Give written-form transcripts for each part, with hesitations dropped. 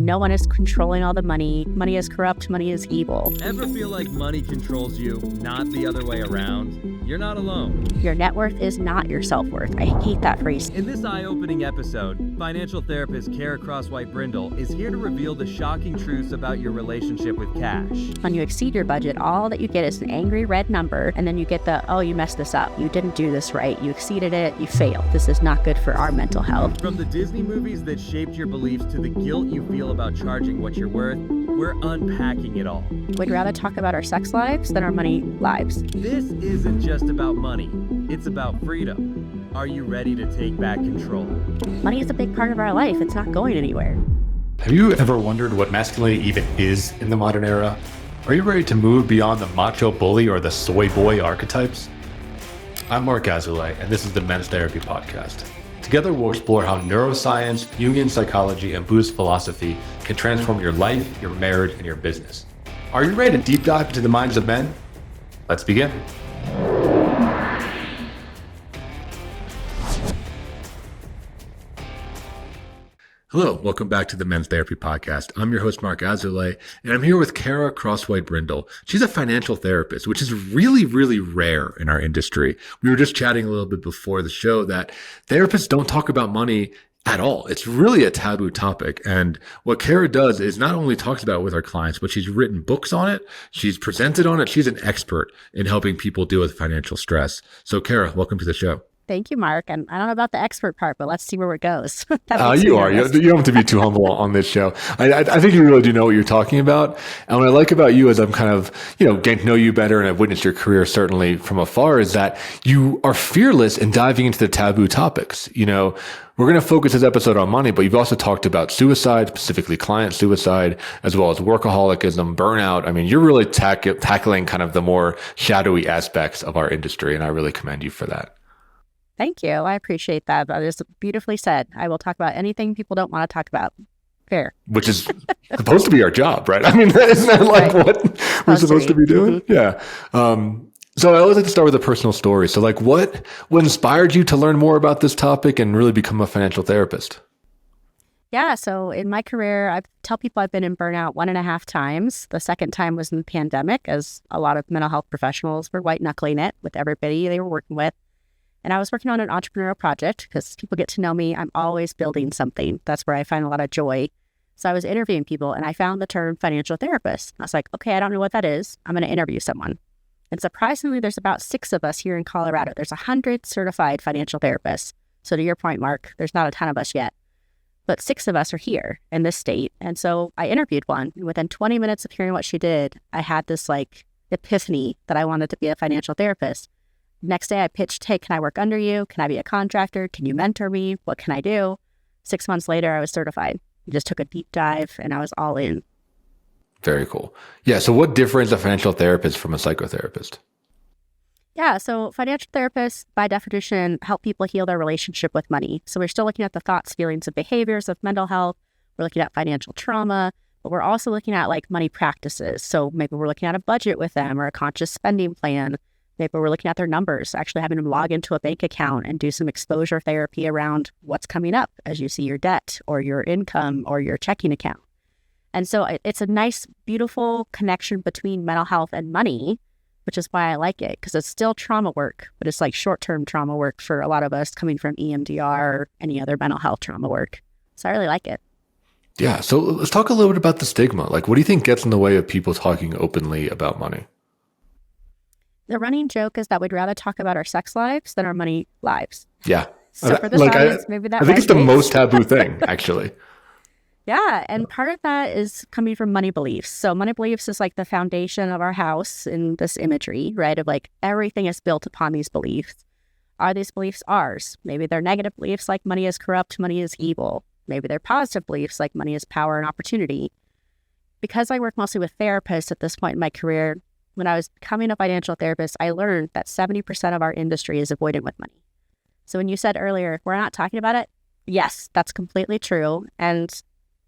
no one is controlling all the money. Money is corrupt. Money is evil. Ever feel like money controls you, not the other way around? You're not alone. Your net worth is not your self-worth. I hate that phrase. In this eye-opening episode, financial therapist Khara Croswaite Brindle is here to reveal the shocking truths about your relationship with cash. When you exceed your budget, all that you get is an angry red number, and then you get the, oh, you messed this up. You didn't do this right. You exceeded it. You failed. This is not good for our mental health. From the Disney movies that shaped your beliefs to the guilt you feel about charging what you're worth, we're unpacking it all. We'd rather talk about our sex lives than our money lives. This isn't just about money. It's about freedom. Are you ready to take back control? Money is a big part of our life. It's not going anywhere. Have you ever wondered what masculinity even is in the modern era? Are you ready to move beyond the macho bully or the soy boy archetypes? I'm Marc Azoulay, and this is the Men's Therapy Podcast. Together, we'll explore how neuroscience, Jungian psychology, and Buddhist philosophy can transform your life, your marriage, and your business. Are you ready to deep dive into the minds of men? Let's begin. Hello, welcome back to the Men's Therapy Podcast. I'm your host, Marc Azoulay, and I'm here with Khara Croswaite Brindle. She's a financial therapist, which is really, really rare in our industry. We were just chatting a little bit before the show that therapists don't talk about money at all. It's really a taboo topic. And what Khara does is not only talks about it with our clients, but she's written books on it. She's presented on it. She's an expert in helping people deal with financial stress. So Khara, welcome to the show. Thank you, Mark. And I don't know about the expert part, but let's see where it goes. You are. You don't have to be too humble on this show. I think you really do know what you're talking about. And what I like about you is I'm kind of, getting to know you better, and I've witnessed your career certainly from afar, is that you are fearless in diving into the taboo topics. We're going to focus this episode on money, but you've also talked about suicide, specifically client suicide, as well as workaholism, burnout. I mean, you're really tackling kind of the more shadowy aspects of our industry, and I really commend you for that. Thank you. I appreciate that. That is beautifully said. I will talk about anything people don't want to talk about. Fair. Which is supposed to be our job, right? I mean, isn't that like what we're supposed to be doing? Mm-hmm. Yeah. So I always like to start with a personal story. So what inspired you to learn more about this topic and really become a financial therapist? Yeah. So in my career, I tell people I've been in burnout 1.5 times. The second time was in the pandemic, as a lot of mental health professionals were white knuckling it with everybody they were working with. And I was working on an entrepreneurial project because people get to know me. I'm always building something. That's where I find a lot of joy. So I was interviewing people and I found the term financial therapist. I was like, okay, I don't know what that is. I'm going to interview someone. And surprisingly, there's about 6 of us here in Colorado. There's 100 certified financial therapists. So to your point, Mark, there's not a ton of us yet. But 6 of us are here in this state. And so I interviewed one. And within 20 minutes of hearing what she did, I had this epiphany that I wanted to be a financial therapist. Next day I pitched, hey, can I work under you? Can I be a contractor? Can you mentor me? What can I do? 6 months later, I was certified. I just took a deep dive and I was all in. Very cool. Yeah. So what differentiates a financial therapist from a psychotherapist? Yeah. So financial therapists, by definition, help people heal their relationship with money. So we're still looking at the thoughts, feelings, and behaviors of mental health. We're looking at financial trauma, but we're also looking at money practices. So maybe we're looking at a budget with them or a conscious spending plan. Maybe we're looking at their numbers, actually having them log into a bank account and do some exposure therapy around what's coming up as you see your debt or your income or your checking account. And so it's a nice, beautiful connection between mental health and money, which is why I like it, because it's still trauma work, but it's short-term trauma work for a lot of us coming from EMDR or any other mental health trauma work. So I really like it. Yeah. So let's talk a little bit about the stigma. What do you think gets in the way of people talking openly about money? The running joke is that we'd rather talk about our sex lives than our money lives. Yeah. So for this audience, maybe that I think it's the most taboo thing, actually. Yeah. And part of that is coming from money beliefs. So money beliefs is the foundation of our house in this imagery, right? Of everything is built upon these beliefs. Are these beliefs ours? Maybe they're negative beliefs like money is corrupt, money is evil. Maybe they're positive beliefs like money is power and opportunity. Because I work mostly with therapists at this point in my career, when I was becoming a financial therapist, I learned that 70% of our industry is avoidant with money. So when you said earlier, we're not talking about it, yes, that's completely true. And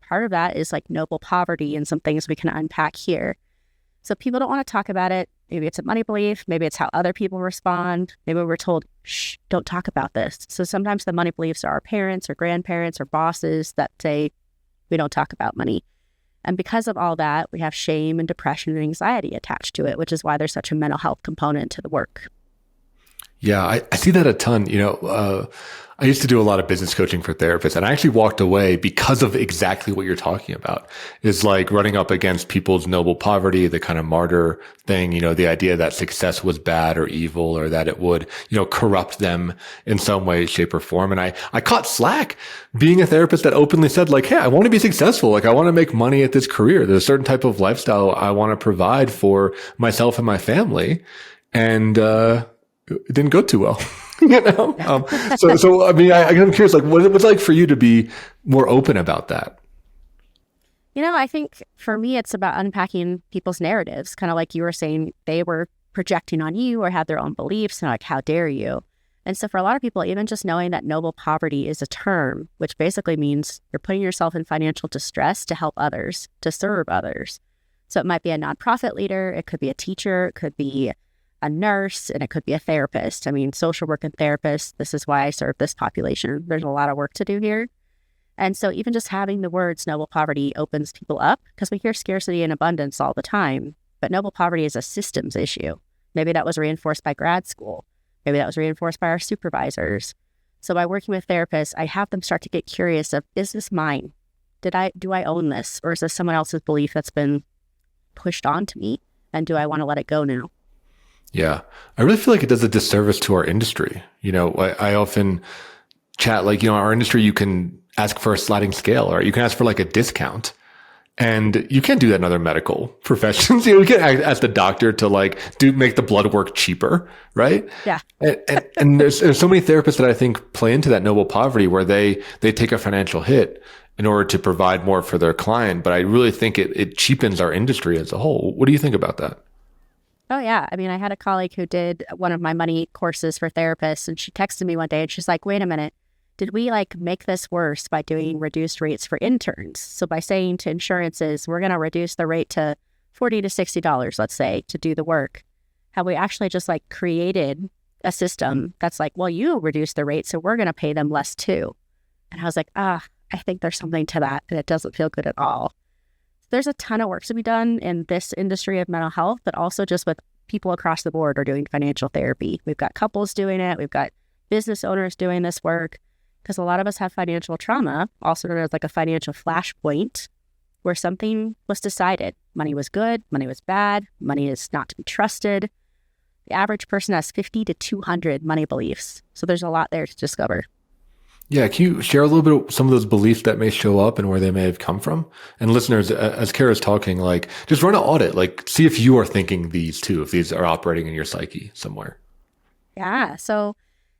part of that is noble poverty and some things we can unpack here. So people don't want to talk about it. Maybe it's a money belief. Maybe it's how other people respond. Maybe we're told, shh, don't talk about this. So sometimes the money beliefs are our parents or grandparents or bosses that say, We don't talk about money. And because of all that, we have shame and depression and anxiety attached to it, which is why there's such a mental health component to the work. Yeah, I see that a ton. I used to do a lot of business coaching for therapists, and I actually walked away because of exactly what you're talking about. Is like running up against people's noble poverty, the kind of martyr thing, the idea that success was bad or evil, or that it would, corrupt them in some way, shape, or form. And I caught slack being a therapist that openly said, like, hey, I want to be successful. Like, I want to make money at this career. There's a certain type of lifestyle I want to provide for myself and my family. And, it didn't go too well, So I mean, I'm curious, like, what's it like for you to be more open about that? I think for me, it's about unpacking people's narratives, kind of like you were saying, they were projecting on you or had their own beliefs, and like, how dare you? And so for a lot of people, even just knowing that noble poverty is a term, which basically means you're putting yourself in financial distress to help others, to serve others. So it might be a nonprofit leader, it could be a teacher, it could be a nurse, and it could be a therapist. I mean, social work and therapists, this is why I serve this population. There's a lot of work to do here. And so even just having the words noble poverty opens people up, because we hear scarcity and abundance all the time, but noble poverty is a systems issue. Maybe that was reinforced by grad school. Maybe that was reinforced by our supervisors. So by working with therapists, I have them start to get curious of, is this mine? Do I own this? Or is this someone else's belief that's been pushed onto me? And do I want to let it go now? Yeah. I really feel like it does a disservice to our industry. I often chat, like, our industry, you can ask for a sliding scale, or you can ask for like a discount. And you can't do that in other medical professions. You can't ask the doctor to make the blood work cheaper, right? Yeah. And there's so many therapists that I think play into that noble poverty where they take a financial hit in order to provide more for their client. But I really think it cheapens our industry as a whole. What do you think about that? Oh, yeah. I mean, I had a colleague who did one of my money courses for therapists, and she texted me one day and she's like, wait a minute, did we make this worse by doing reduced rates for interns? So by saying to insurances, we're going to reduce the rate to $40 to $60, let's say, to do the work. Have we actually just created a system that's like, well, you reduce the rate, so we're going to pay them less too. And I was like, I think there's something to that, and it doesn't feel good at all. There's a ton of work to be done in this industry of mental health, but also just with people across the board are doing financial therapy. We've got couples doing it. We've got business owners doing this work, because a lot of us have financial trauma, also known as a financial flashpoint, where something was decided. Money was good, money was bad, money is not to be trusted. The average person has 50 to 200 money beliefs. So there's a lot there to discover. Yeah, can you share a little bit of some of those beliefs that may show up and where they may have come from? And listeners, as Khara's talking, just run an audit, see if you are thinking these too, if these are operating in your psyche somewhere. Yeah, so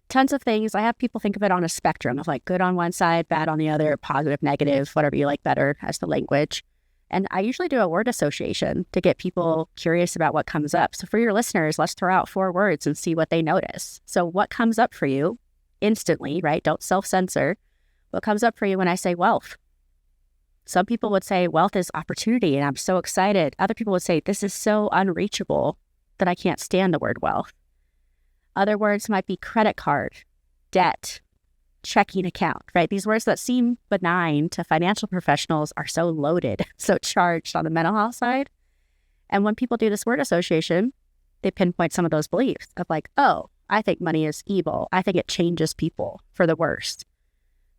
tons of things. I have people think of it on a spectrum of good on one side, bad on the other, positive, negative, whatever you like better as the language. And I usually do a word association to get people curious about what comes up. So for your listeners, let's throw out 4 words and see what they notice. So what comes up for you instantly, right? Don't self-censor. What comes up for you when I say wealth? Some people would say wealth is opportunity and I'm so excited. Other people would say this is so unreachable that I can't stand the word wealth. Other words might be credit card, debt, checking account, right? These words that seem benign to financial professionals are so loaded, so charged on the mental health side. And when people do this word association, they pinpoint some of those beliefs of oh, I think money is evil. I think it changes people for the worst.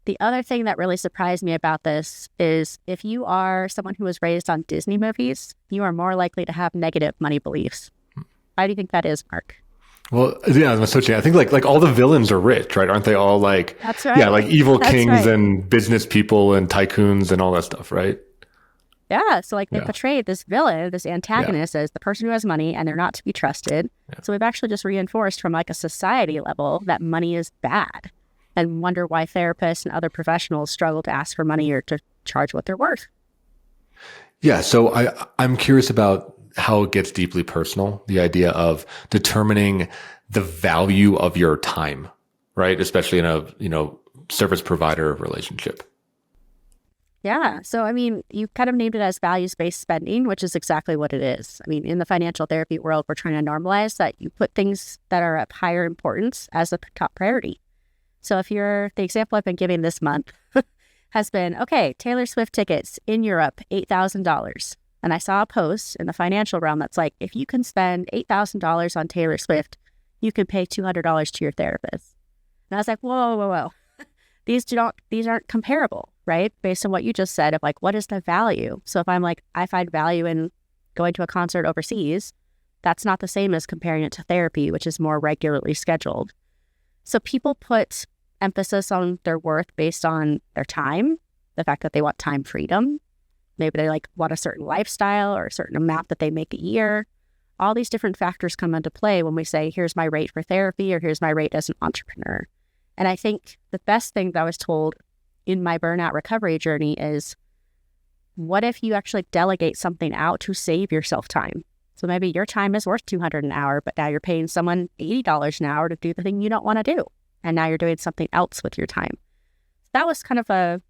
The other thing that really surprised me about this is if you are someone who was raised on Disney movies, you are more likely to have negative money beliefs. Why do you think that is, Mark? Well, yeah, I'm associating. I think like all the villains are rich, right? Aren't they all That's right. Yeah, evil That's kings right. and business people and tycoons and all that stuff, right? Yeah, so they portrayed this villain, this antagonist as the person who has money and they're not to be trusted. Yeah. So we've actually just reinforced from a society level that money is bad, and wonder why therapists and other professionals struggle to ask for money or to charge what they're worth. Yeah, so I'm curious about how it gets deeply personal, the idea of determining the value of your time, right? Especially in a, service provider relationship. Yeah. So, you kind of named it as values-based spending, which is exactly what it is. In the financial therapy world, we're trying to normalize that you put things that are of higher importance as a top priority. So if you're the example I've been giving this month, has been, okay, Taylor Swift tickets in Europe, $8,000. And I saw a post in the financial realm that's like, if you can spend $8,000 on Taylor Swift, you can pay $200 to your therapist. And I was like, whoa, whoa, whoa. These aren't comparable, right? Based on what you just said of like, what is the value? So if I'm like, I find value in going to a concert overseas, that's not the same as comparing it to therapy, which is more regularly scheduled. So people put emphasis on their worth based on their time, the fact that they want time freedom. Maybe they like want a certain lifestyle or a certain amount that they make a year. All these different factors come into play when we say, here's my rate for therapy or here's my rate as an entrepreneur. And I think the best thing that I was told in my burnout recovery journey is, what if you actually delegate something out to save yourself time? So maybe your time is worth $200 an hour, but now you're paying someone $80 an hour to do the thing you don't want to do. And now you're doing something else with your time. That was kind of a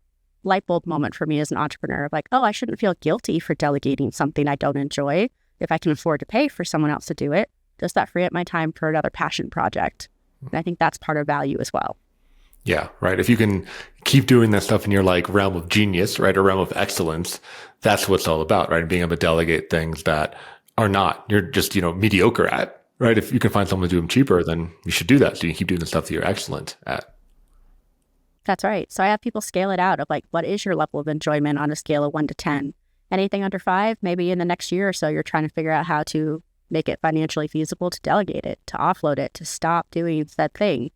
light bulb moment for me as an entrepreneur of like, oh, I shouldn't feel guilty for delegating something I don't enjoy. If I can afford to pay for someone else to do it, does that free up my time for another passion project? And I think that's part of value as well. Yeah, right. If you can keep doing that stuff in your like realm of genius, right, or realm of excellence, that's what it's all about, right? Being able to delegate things that are not, you're just, mediocre at, right? If you can find someone to do them cheaper, then you should do that. So you keep doing the stuff that you're excellent at. That's right. So I have people scale it out of like, what is your level of enjoyment on a scale of 1 to 10? Anything under 5, maybe in the next year or so, you're trying to figure out how to make it financially feasible to delegate it, to offload it, to stop doing that thing.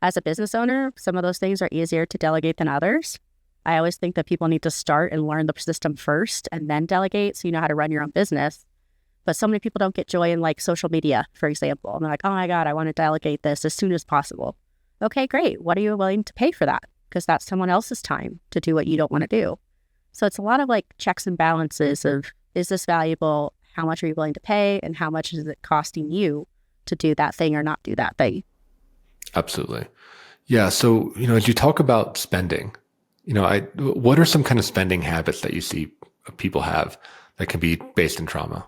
As a business owner, some of those things are easier to delegate than others. I always think that people need to start and learn the system first and then delegate so you know how to run your own business. But so many people don't get joy in like social media, for example. And they're like, oh my God, I want to delegate this as soon as possible. Okay, great. What are you willing to pay for that? Because that's someone else's time to do what you don't want to do. So it's a lot of like checks and balances of, is this valuable? How much are you willing to pay? And how much is it costing you to do that thing or not do that thing? Absolutely. Yeah. So, as you talk about spending, what are some kind of spending habits that you see people have that can be based in trauma?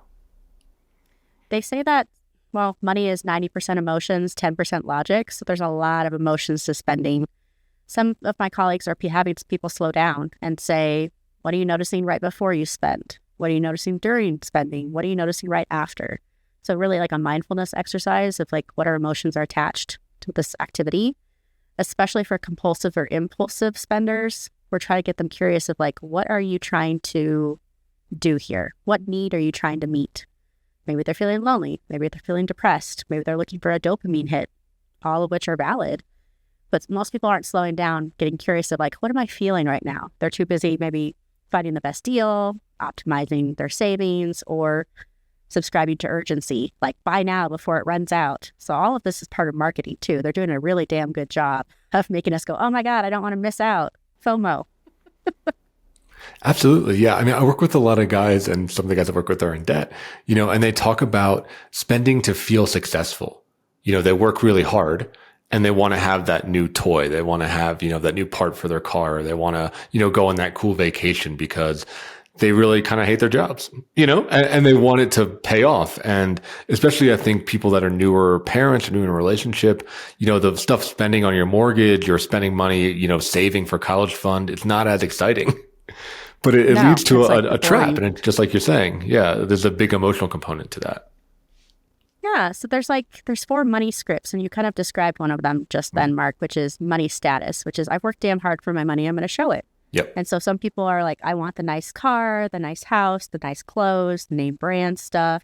They say that, well, money is 90% emotions, 10% logic. So there's a lot of emotions to spending. Some of my colleagues are having people slow down and say, what are you noticing right before you spend? What are you noticing during spending? What are you noticing right after? So really like a mindfulness exercise of like, what our emotions are attached to this activity, especially for compulsive or impulsive spenders. We're trying to get them curious of like, what are you trying to do here? What need are you trying to meet? Maybe they're feeling lonely. Maybe they're feeling depressed. Maybe they're looking for a dopamine hit, all of which are valid. But most people aren't slowing down, getting curious of like, what am I feeling right now? They're too busy maybe finding the best deal, optimizing their savings, or subscribing to urgency, like buy now before it runs out. So all of this is part of marketing too. They're doing a really damn good job of making us go, oh my God, I don't want to miss out. FOMO. Absolutely. Yeah. I mean, I work with a lot of guys, and some of the guys I work with are in debt, and they talk about spending to feel successful. They work really hard and they want to have that new toy. They want to have, that new part for their car. They want to, go on that cool vacation because they really kind of hate their jobs, and they want it to pay off. And especially I think people that are newer parents or new in a relationship, the stuff spending on your mortgage, you're spending money, saving for college fund, it's not as exciting, but it leads to a trap. And it's just like you're saying, yeah, there's a big emotional component to that. Yeah. So there's 4 money scripts, and you kind of described one of them just then, Mark, which is money status, which is I've worked damn hard for my money. I'm going to show it. Yep. And so some people are like, I want the nice car, the nice house, the nice clothes, the name brand stuff.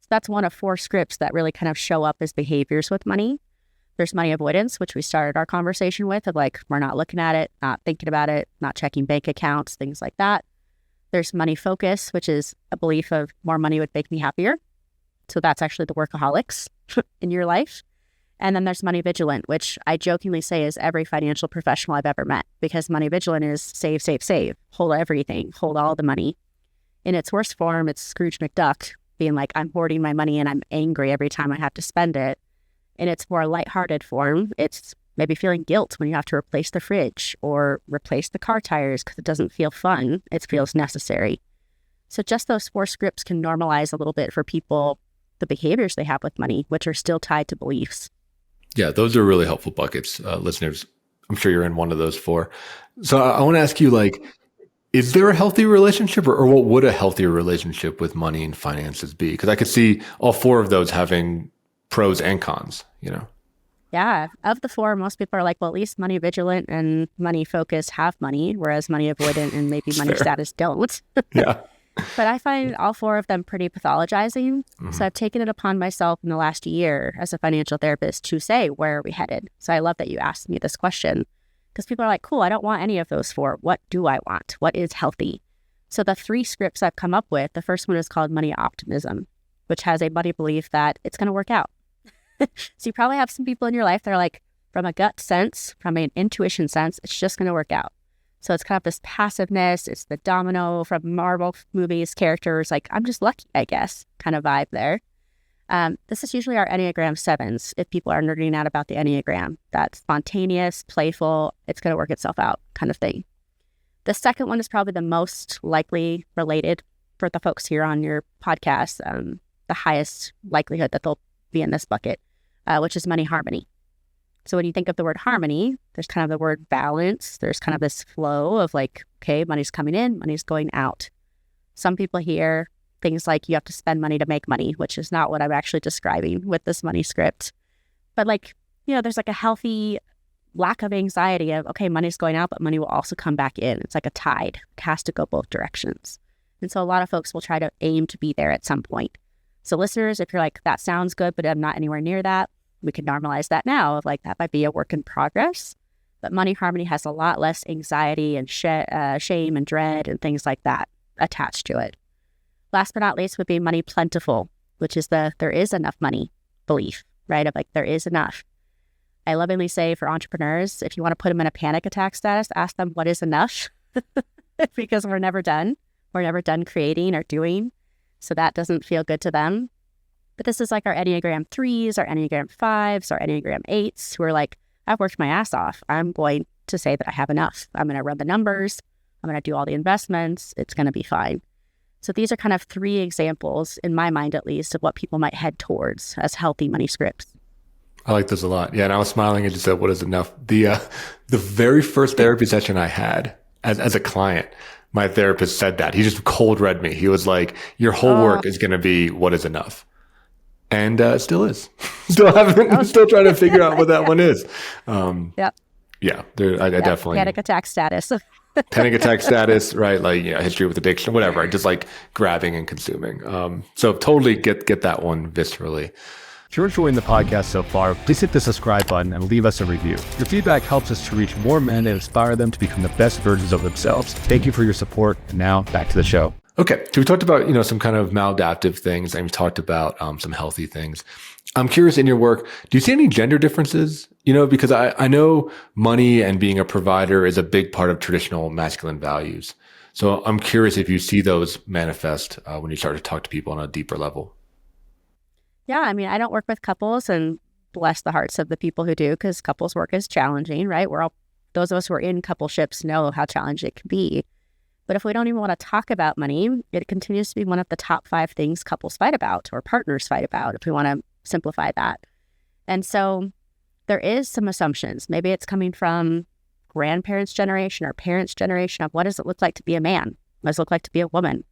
So that's one of 4 scripts that really kind of show up as behaviors with money. There's money avoidance, which we started our conversation with, of like, we're not looking at it, not thinking about it, not checking bank accounts, things like that. There's money focus, which is a belief of more money would make me happier. So that's actually the workaholics in your life. And then there's money vigilant, which I jokingly say is every financial professional I've ever met, because money vigilant is save, save, save, hold everything, hold all the money. In its worst form, it's Scrooge McDuck being like, I'm hoarding my money and I'm angry every time I have to spend it. In its more lighthearted form, it's maybe feeling guilt when you have to replace the fridge or replace the car tires because it doesn't feel fun. It feels necessary. So just those 4 scripts can normalize a little bit for people the behaviors they have with money, which are still tied to beliefs. Yeah, those are really helpful buckets. Listeners, I'm sure you're in one of those four. So I want to ask you, like, is there a healthy relationship, or what would a healthier relationship with money and finances be? Because I could see all four of those having pros and cons, you know? Yeah. Of the four, most people are like, well, at least money vigilant and money focused have money, whereas money avoidant and maybe money Fair. status don't. Yeah. But I find all four of them pretty pathologizing. So I've taken it upon myself in the last year as a financial therapist to say, where are we headed? So I love that you asked me this question, because people are like, cool, I don't want any of those four. What do I want? What is healthy? So the three scripts I've come up with, the first one is called money optimism, which has a money belief that it's going to work out. So you probably have some people in your life that are like, from a gut sense, from an intuition sense, it's just going to work out. So it's kind of this passiveness. It's the domino from Marvel movies characters. Like, I'm just lucky, I guess, kind of vibe there. This is usually our Enneagram 7s. If people are nerding out about the Enneagram, that spontaneous, playful, it's going to work itself out kind of thing. The second one is probably the most likely related for the folks here on your podcast, the highest likelihood that they'll be in this bucket, which is money harmony. So when you think of the word harmony, there's kind of the word balance. There's kind of this flow of like, okay, money's coming in, money's going out. Some people hear things like you have to spend money to make money, which is not what I'm actually describing with this money script. But like, there's like a healthy lack of anxiety of, okay, money's going out, but money will also come back in. It's like a tide. It has to go both directions. And so a lot of folks will try to aim to be there at some point. So listeners, if you're like, that sounds good, but I'm not anywhere near that, we can normalize that now of like, that might be a work in progress. But money harmony has a lot less anxiety and shame and dread and things like that attached to it. Last but not least would be money plentiful, which is the there is enough money belief, right? Of like, there is enough. I lovingly say for entrepreneurs, if you want to put them in a panic attack status, ask them what is enough because we're never done. We're never done creating or doing. So that doesn't feel good to them. But this is like our Enneagram 3s, our Enneagram 5s, our Enneagram 8s, who are like, I've worked my ass off. I'm going to say that I have enough. I'm going to run the numbers. I'm going to do all the investments. It's going to be fine. So these are kind of three examples, in my mind at least, of what people might head towards as healthy money scripts. I like this a lot. Yeah. And I was smiling and just said, what is enough? The very first therapy session I had as a client, my therapist said that. He just cold read me. He was like, your whole work is going to be what is enough. And still is. Still trying to figure out what that one is. Yep. Yeah. I definitely. Panic attack status. Panic attack status, right? Like, history with addiction, whatever. I just like grabbing and consuming. So totally get that one viscerally. If you're enjoying the podcast so far, please hit the subscribe button and leave us a review. Your feedback helps us to reach more men and inspire them to become the best versions of themselves. Thank you for your support. And now back to the show. Okay. So we talked about, some kind of maladaptive things, and we talked about some healthy things. I'm curious, in your work, do you see any gender differences? Because I know money and being a provider is a big part of traditional masculine values. So I'm curious if you see those manifest when you start to talk to people on a deeper level. Yeah, I mean, I don't work with couples, and bless the hearts of the people who do, because couples work is challenging, right? Those of us who are in coupleships know how challenging it can be. But if we don't even want to talk about money, it continues to be one of the top 5 things couples fight about or partners fight about, if we want to simplify that. And so there is some assumptions. Maybe it's coming from grandparents' generation or parents' generation of what does it look like to be a man? What does it look like to be a woman?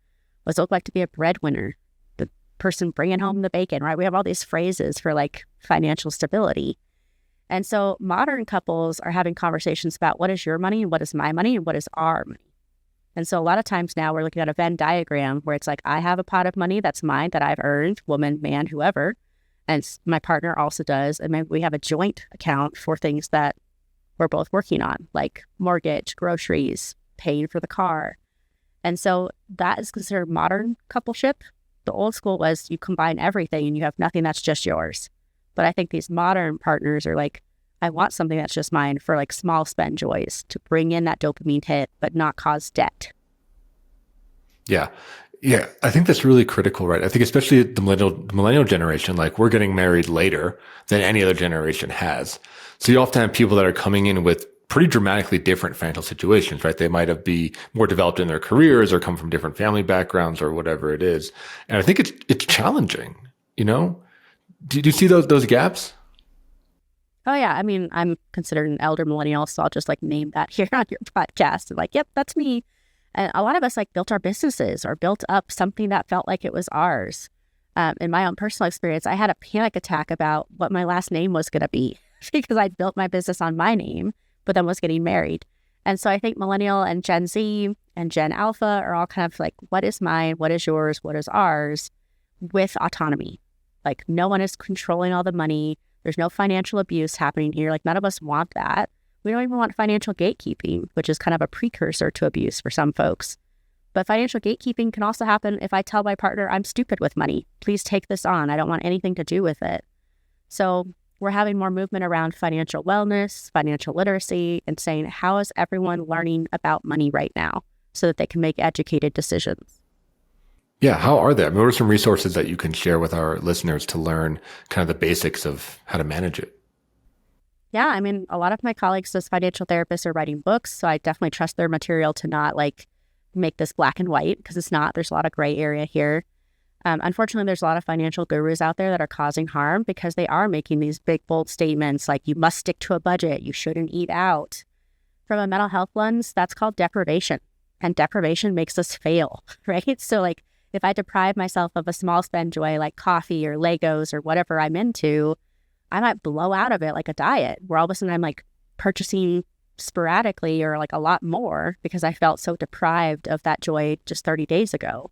What does it look like to be a breadwinner? The person bringing home the bacon, right? We have all these phrases for like financial stability. And so modern couples are having conversations about what is your money and what is my money and what is our money. And so a lot of times now we're looking at a Venn diagram where it's like, I have a pot of money that's mine that I've earned, woman, man, whoever. And my partner also does. And maybe we have a joint account for things that we're both working on, like mortgage, groceries, paying for the car. And so that is considered modern coupleship. The old school was you combine everything and you have nothing that's just yours. But I think these modern partners are like, I want something that's just mine for like small spend joys to bring in that dopamine hit, but not cause debt. Yeah. Yeah. I think that's really critical, right? I think especially the millennial generation, like we're getting married later than any other generation has. So you often have people that are coming in with pretty dramatically different financial situations, right? They might be more developed in their careers or come from different family backgrounds or whatever it is. And I think it's challenging, Do you see those gaps? Oh, yeah. I mean, I'm considered an elder millennial, so I'll just like name that here on your podcast. And like, yep, that's me. And a lot of us like built our businesses or built up something that felt like it was ours. In my own personal experience, I had a panic attack about what my last name was going to be because I'd built my business on my name, but then was getting married. And so I think millennial and Gen Z and Gen Alpha are all kind of like, what is mine? What is yours? What is ours? With autonomy. Like no one is controlling all the money. There's no financial abuse happening here. Like none of us want that. We don't even want financial gatekeeping, which is kind of a precursor to abuse for some folks. But financial gatekeeping can also happen if I tell my partner I'm stupid with money. Please take this on. I don't want anything to do with it. So we're having more movement around financial wellness, financial literacy, and saying how is everyone learning about money right now so that they can make educated decisions. Yeah, how are they? I mean, what are some resources that you can share with our listeners to learn kind of the basics of how to manage it? Yeah, I mean, a lot of my colleagues as financial therapists are writing books, so I definitely trust their material to not like make this black and white because it's not. There's a lot of gray area here. Unfortunately, there's a lot of financial gurus out there that are causing harm because they are making these big, bold statements like you must stick to a budget, you shouldn't eat out. From a mental health lens, that's called deprivation, and deprivation makes us fail, right? So like if I deprive myself of a small spend joy like coffee or Legos or whatever I'm into, I might blow out of it like a diet where all of a sudden I'm like purchasing sporadically or like a lot more because I felt so deprived of that joy just 30 days ago.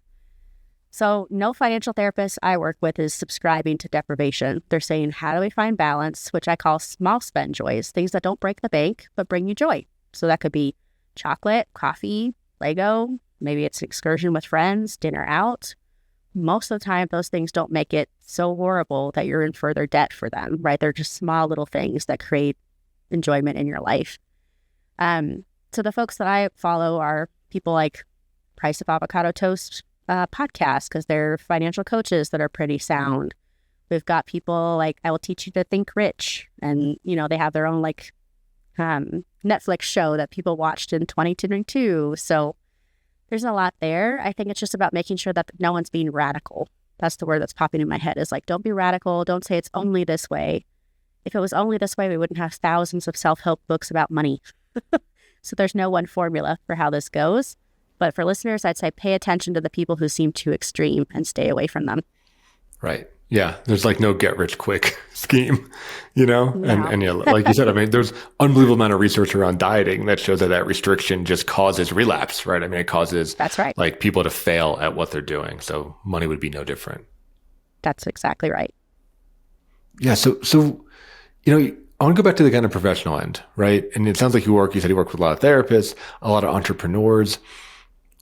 So no financial therapist I work with is subscribing to deprivation. They're saying, how do we find balance, which I call small spend joys, things that don't break the bank, but bring you joy. So that could be chocolate, coffee, Lego, maybe it's an excursion with friends, dinner out. Most of the time, those things don't make it so horrible that you're in further debt for them, right? They're just small little things that create enjoyment in your life. So the folks that I follow are people like Price of Avocado Toast podcast because they're financial coaches that are pretty sound. We've got people like I Will Teach You to Think Rich, and you know they have their own like Netflix show that people watched in 2022. So there's a lot there. I think it's just about making sure that no one's being radical. That's the word that's popping in my head is like, don't be radical. Don't say it's only this way. If it was only this way, we wouldn't have thousands of self-help books about money. So there's no one formula for how this goes. But for listeners, I'd say pay attention to the people who seem too extreme and stay away from them. Right. Yeah. There's like no get rich quick scheme, you know? Yeah. And yeah, like you said, I mean, there's unbelievable amount of research around dieting that shows that restriction just causes relapse, right? I mean, it causes That's right. like people to fail at what they're doing. So money would be no different. That's exactly right. Yeah. So, you know, I want to go back to the kind of professional end, right? And it sounds like you said you work with a lot of therapists, a lot of entrepreneurs.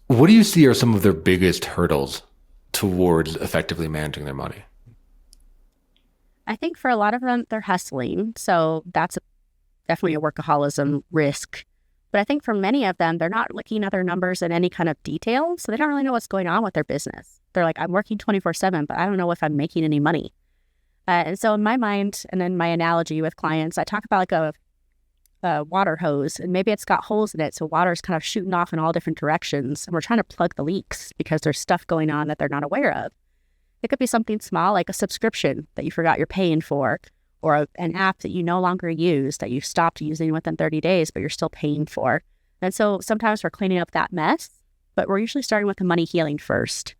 What do you see are some of their biggest hurdles towards effectively managing their money? I think for a lot of them, they're hustling. So that's definitely a workaholism risk. But I think for many of them, they're not looking at their numbers in any kind of detail. So they don't really know what's going on with their business. They're like, I'm working 24/7, but I don't know if I'm making any money. And so in my mind, and in my analogy with clients, I talk about like a water hose, and maybe it's got holes in it. So water's kind of shooting off in all different directions. And we're trying to plug the leaks because there's stuff going on that they're not aware of. It could be something small like a subscription that you forgot you're paying for, or an app that you no longer use that you stopped using within 30 days, but you're still paying for. And so sometimes we're cleaning up that mess, but we're usually starting with the money healing first.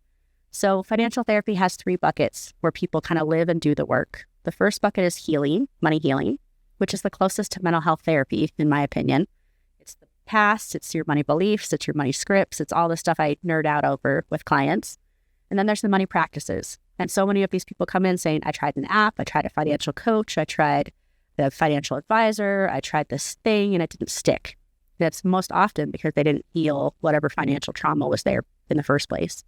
So financial therapy has 3 buckets where people kind of live and do the work. The first bucket is healing, money healing, which is the closest to mental health therapy, in my opinion. It's the past, it's your money beliefs, it's your money scripts, it's all the stuff I nerd out over with clients. And then there's the money practices. And so many of these people come in saying, I tried an app, I tried a financial coach, I tried the financial advisor, I tried this thing, and it didn't stick. That's most often because they didn't heal whatever financial trauma was there in the first place.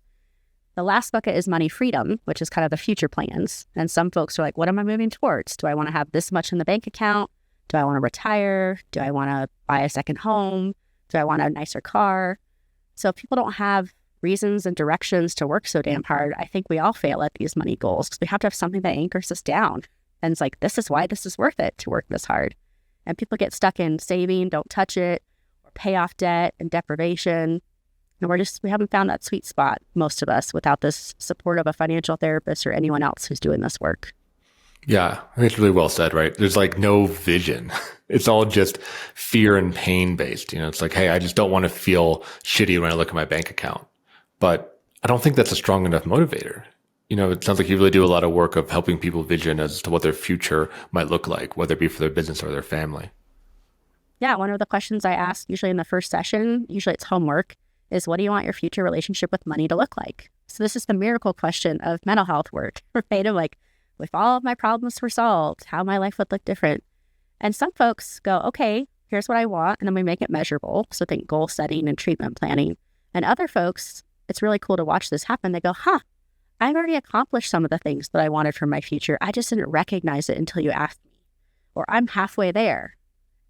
The last bucket is money freedom, which is kind of the future plans. And some folks are like, what am I moving towards? Do I want to have this much in the bank account? Do I want to retire? Do I want to buy a second home? Do I want a nicer car? So if people don't have reasons and directions to work so damn hard, I think we all fail at these money goals because we have to have something that anchors us down. And it's like, this is why this is worth it to work this hard. And people get stuck in saving, don't touch it, or pay off debt and deprivation. And we haven't found that sweet spot, most of us, without this support of a financial therapist or anyone else who's doing this work. Yeah, I think it's really well said, right? There's like no vision. It's all just fear and pain based. It's like, hey, I just don't want to feel shitty when I look at my bank account. But I don't think that's a strong enough motivator. It sounds like you really do a lot of work of helping people vision as to what their future might look like, whether it be for their business or their family. Yeah, one of the questions I ask usually in the first session, usually it's homework, is what do you want your future relationship with money to look like? So this is the miracle question of mental health work, right? Of like, if all of my problems were solved, how my life would look different. And some folks go, okay, here's what I want. And then we make it measurable. So think goal setting and treatment planning. And other folks, it's really cool to watch this happen. They go, I've already accomplished some of the things that I wanted for my future. I just didn't recognize it until you asked me. Or I'm halfway there.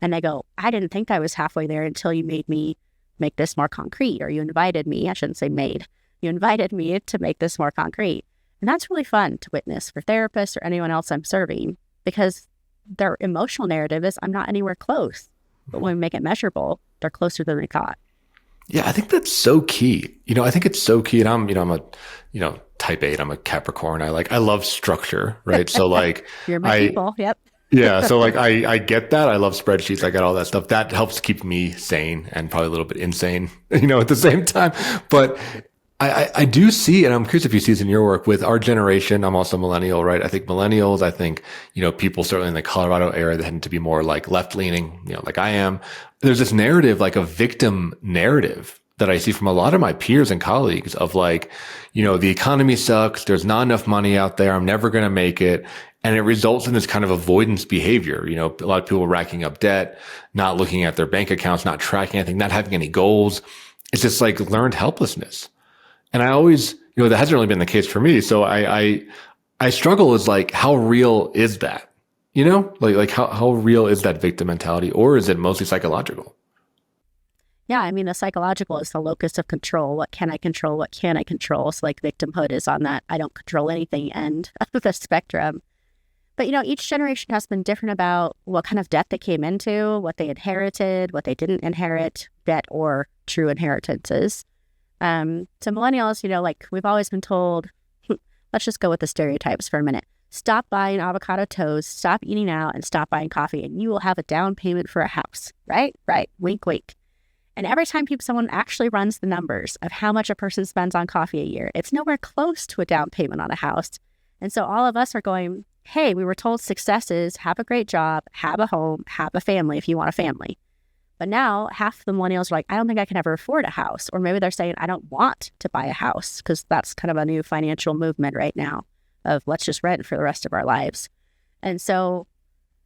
And they go, I didn't think I was halfway there until you made me make this more concrete. Or you invited me, I shouldn't say made. You invited me to make this more concrete. And that's really fun to witness for therapists or anyone else I'm serving, because their emotional narrative is I'm not anywhere close. But when we make it measurable, they're closer than they thought. Yeah, I think that's so key. I think it's so key. And I'm a, type 8, I'm a Capricorn. I love structure, right? So like You're my people. Yep. Yeah. So like I get that. I love spreadsheets. I get all that stuff. That helps keep me sane and probably a little bit insane, at the same time. But I do see, and I'm curious if you see this in your work with our generation. I'm also millennial, right? I think millennials, people certainly in the Colorado area that tend to be more like left leaning, like I am. There's this narrative, like a victim narrative that I see from a lot of my peers and colleagues of like, the economy sucks. There's not enough money out there. I'm never going to make it. And it results in this kind of avoidance behavior. A lot of people racking up debt, not looking at their bank accounts, not tracking anything, not having any goals. It's just like learned helplessness. And I always, that hasn't really been the case for me. So I struggle is like, how real is that? Like how real is that victim mentality, or is it mostly psychological? Yeah, I mean, the psychological is the locus of control. What can I control? What can't I control? So like victimhood is on that I don't control anything end of the spectrum. But, each generation has been different about what kind of debt they came into, what they inherited, what they didn't inherit, debt or true inheritances. To millennials, like we've always been told, let's just go with the stereotypes for a minute. Stop buying avocado toast, stop eating out, and stop buying coffee, and you will have a down payment for a house, right? Right. Wink, wink. And every time someone actually runs the numbers of how much a person spends on coffee a year, it's nowhere close to a down payment on a house. And so all of us are going, hey, we were told success is have a great job, have a home, have a family if you want a family. But now half the millennials are like, I don't think I can ever afford a house. Or maybe they're saying, I don't want to buy a house, because that's kind of a new financial movement right now of let's just rent for the rest of our lives. And so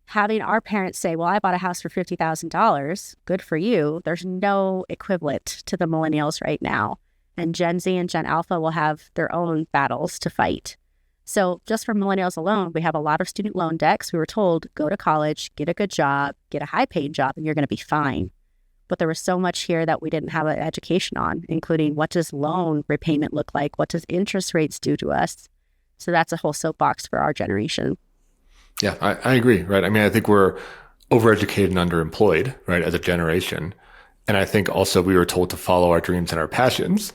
having our parents say, well, I bought a house for $50,000, good for you. There's no equivalent to the millennials right now. And Gen Z and Gen Alpha will have their own battles to fight. So just for millennials alone, we have a lot of student loan debts. We were told, go to college, get a good job, get a high-paid job, and you're going to be fine. But there was so much here that we didn't have an education on, including what does loan repayment look like? What does interest rates do to us? So that's a whole soapbox for our generation. Yeah, I agree, right? I mean, I think we're overeducated and underemployed, right, as a generation. And I think also we were told to follow our dreams and our passions,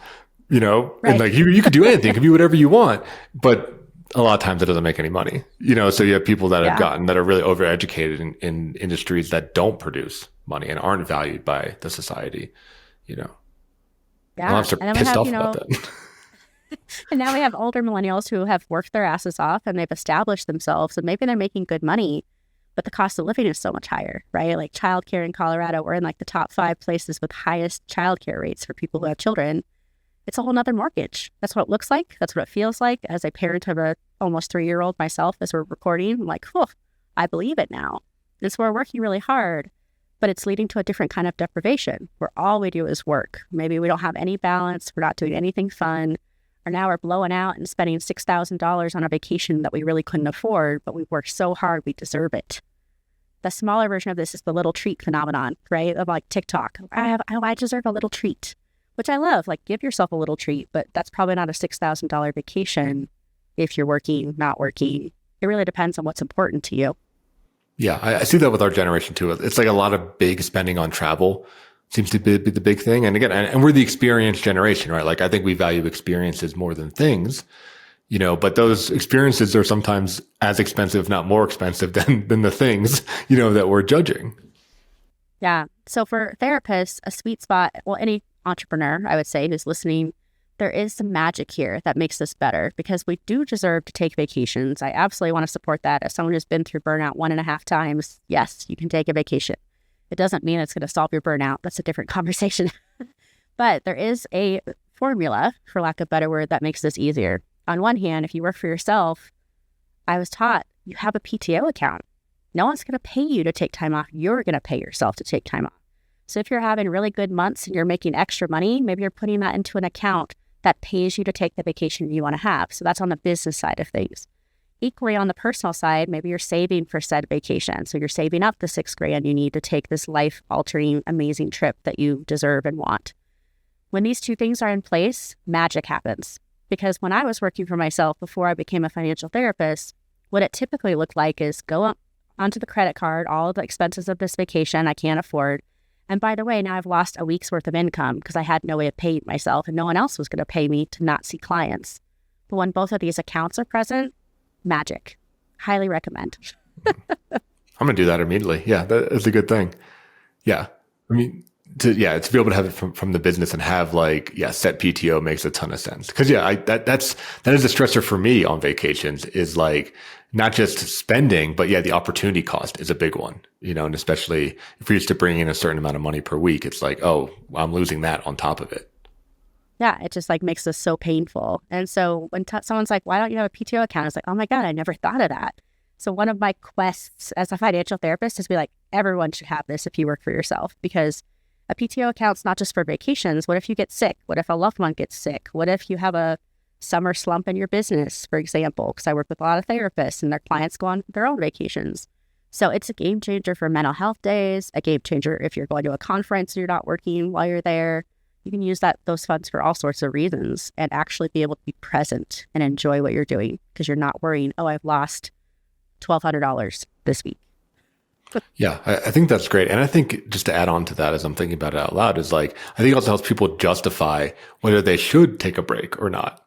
right. And like you could do anything, you could be whatever you want, but a lot of times it doesn't make any money, so you have people that that are really overeducated in industries that don't produce money and aren't valued by the society, Yeah. I'm pissed off about that. And now we have older millennials who have worked their asses off and they've established themselves, and maybe they're making good money, but the cost of living is so much higher, right? Like childcare in Colorado, we're in like the top 5 places with highest childcare rates for people who have children. It's a whole nother mortgage. That's what it looks like. That's what it feels like. As a parent of a almost 3-year-old myself, as we're recording, I'm like, I believe it now. And so we're working really hard, but it's leading to a different kind of deprivation where all we do is work. Maybe we don't have any balance. We're not doing anything fun. Or now we're blowing out and spending $6,000 on a vacation that we really couldn't afford, but we've worked so hard we deserve it. The smaller version of this is the little treat phenomenon, right? Of like TikTok. I deserve a little treat, which I love. Like, give yourself a little treat, but that's probably not a $6,000 vacation if you're working, not working. It really depends on what's important to you. Yeah, I see that with our generation too. It's like a lot of big spending on travel seems to be the big thing. And again, and we're the experience generation, right? Like I think we value experiences more than things, but those experiences are sometimes as expensive, if not more expensive than the things, that we're judging. Yeah. So for therapists, a sweet spot, well, any entrepreneur, I would say, who's listening, there is some magic here that makes this better because we do deserve to take vacations. I absolutely want to support that. As someone who's been through burnout 1.5 times, yes, you can take a vacation. It doesn't mean it's going to solve your burnout. That's a different conversation. But there is a formula, for lack of a better word, that makes this easier. On one hand, if you work for yourself, I was taught you have a PTO account. No one's going to pay you to take time off. You're going to pay yourself to take time off. So if you're having really good months and you're making extra money, maybe you're putting that into an account that pays you to take the vacation you want to have. So that's on the business side of things. Equally on the personal side, maybe you're saving for said vacation. So you're saving up the $6,000 you need to take this life-altering, amazing trip that you deserve and want. When these two things are in place, magic happens. Because when I was working for myself before I became a financial therapist, what it typically looked like is go up onto the credit card, all of the expenses of this vacation I can't afford. And by the way, now I've lost a week's worth of income because I had no way of paying myself and no one else was going to pay me to not see clients. But when both of these accounts are present, magic. Highly recommend. I'm going to do that immediately. Yeah, that's a good thing. Yeah. I mean, to be able to have it from the business and have set PTO makes a ton of sense. Because that is a stressor for me on vacations is not just spending, but the opportunity cost is a big one, and especially if we're used to bringing in a certain amount of money per week, it's I'm losing that on top of it. Yeah, it just makes this so painful. And so when someone's like, why don't you have a PTO account? It's like, oh my God, I never thought of that. So one of my quests as a financial therapist is to be like, everyone should have this if you work for yourself, because a PTO account's not just for vacations. What if you get sick? What if a loved one gets sick? What if you have a summer slump in your business, for example? Because I work with a lot of therapists and their clients go on their own vacations. So it's a game changer for mental health days, a game changer if you're going to a conference and you're not working while you're there. You can use those funds for all sorts of reasons and actually be able to be present and enjoy what you're doing because you're not worrying, oh, I've lost $1,200 this week. Yeah, I think that's great. And I think just to add on to that as I'm thinking about it out loud is I think it also helps people justify whether they should take a break or not.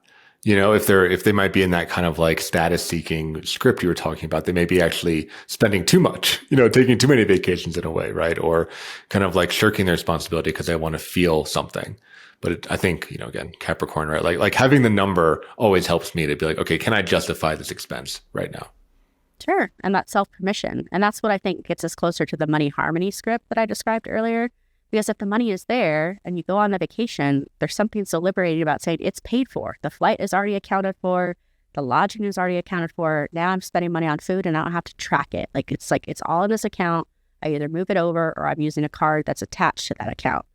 If they might be in that kind of status seeking script you were talking about, they may be actually spending too much, taking too many vacations in a way, right? Or kind of shirking their responsibility because they want to feel something. But I think, again, Capricorn, right? Like having the number always helps me to be okay, can I justify this expense right now? Sure. And that's self-permission. And that's what I think gets us closer to the money harmony script that I described earlier. Because if the money is there and you go on a vacation, there's something so liberating about saying it's paid for. The flight is already accounted for. The lodging is already accounted for. Now I'm spending money on food and I don't have to track it. It's all in this account. I either move it over or I'm using a card that's attached to that account.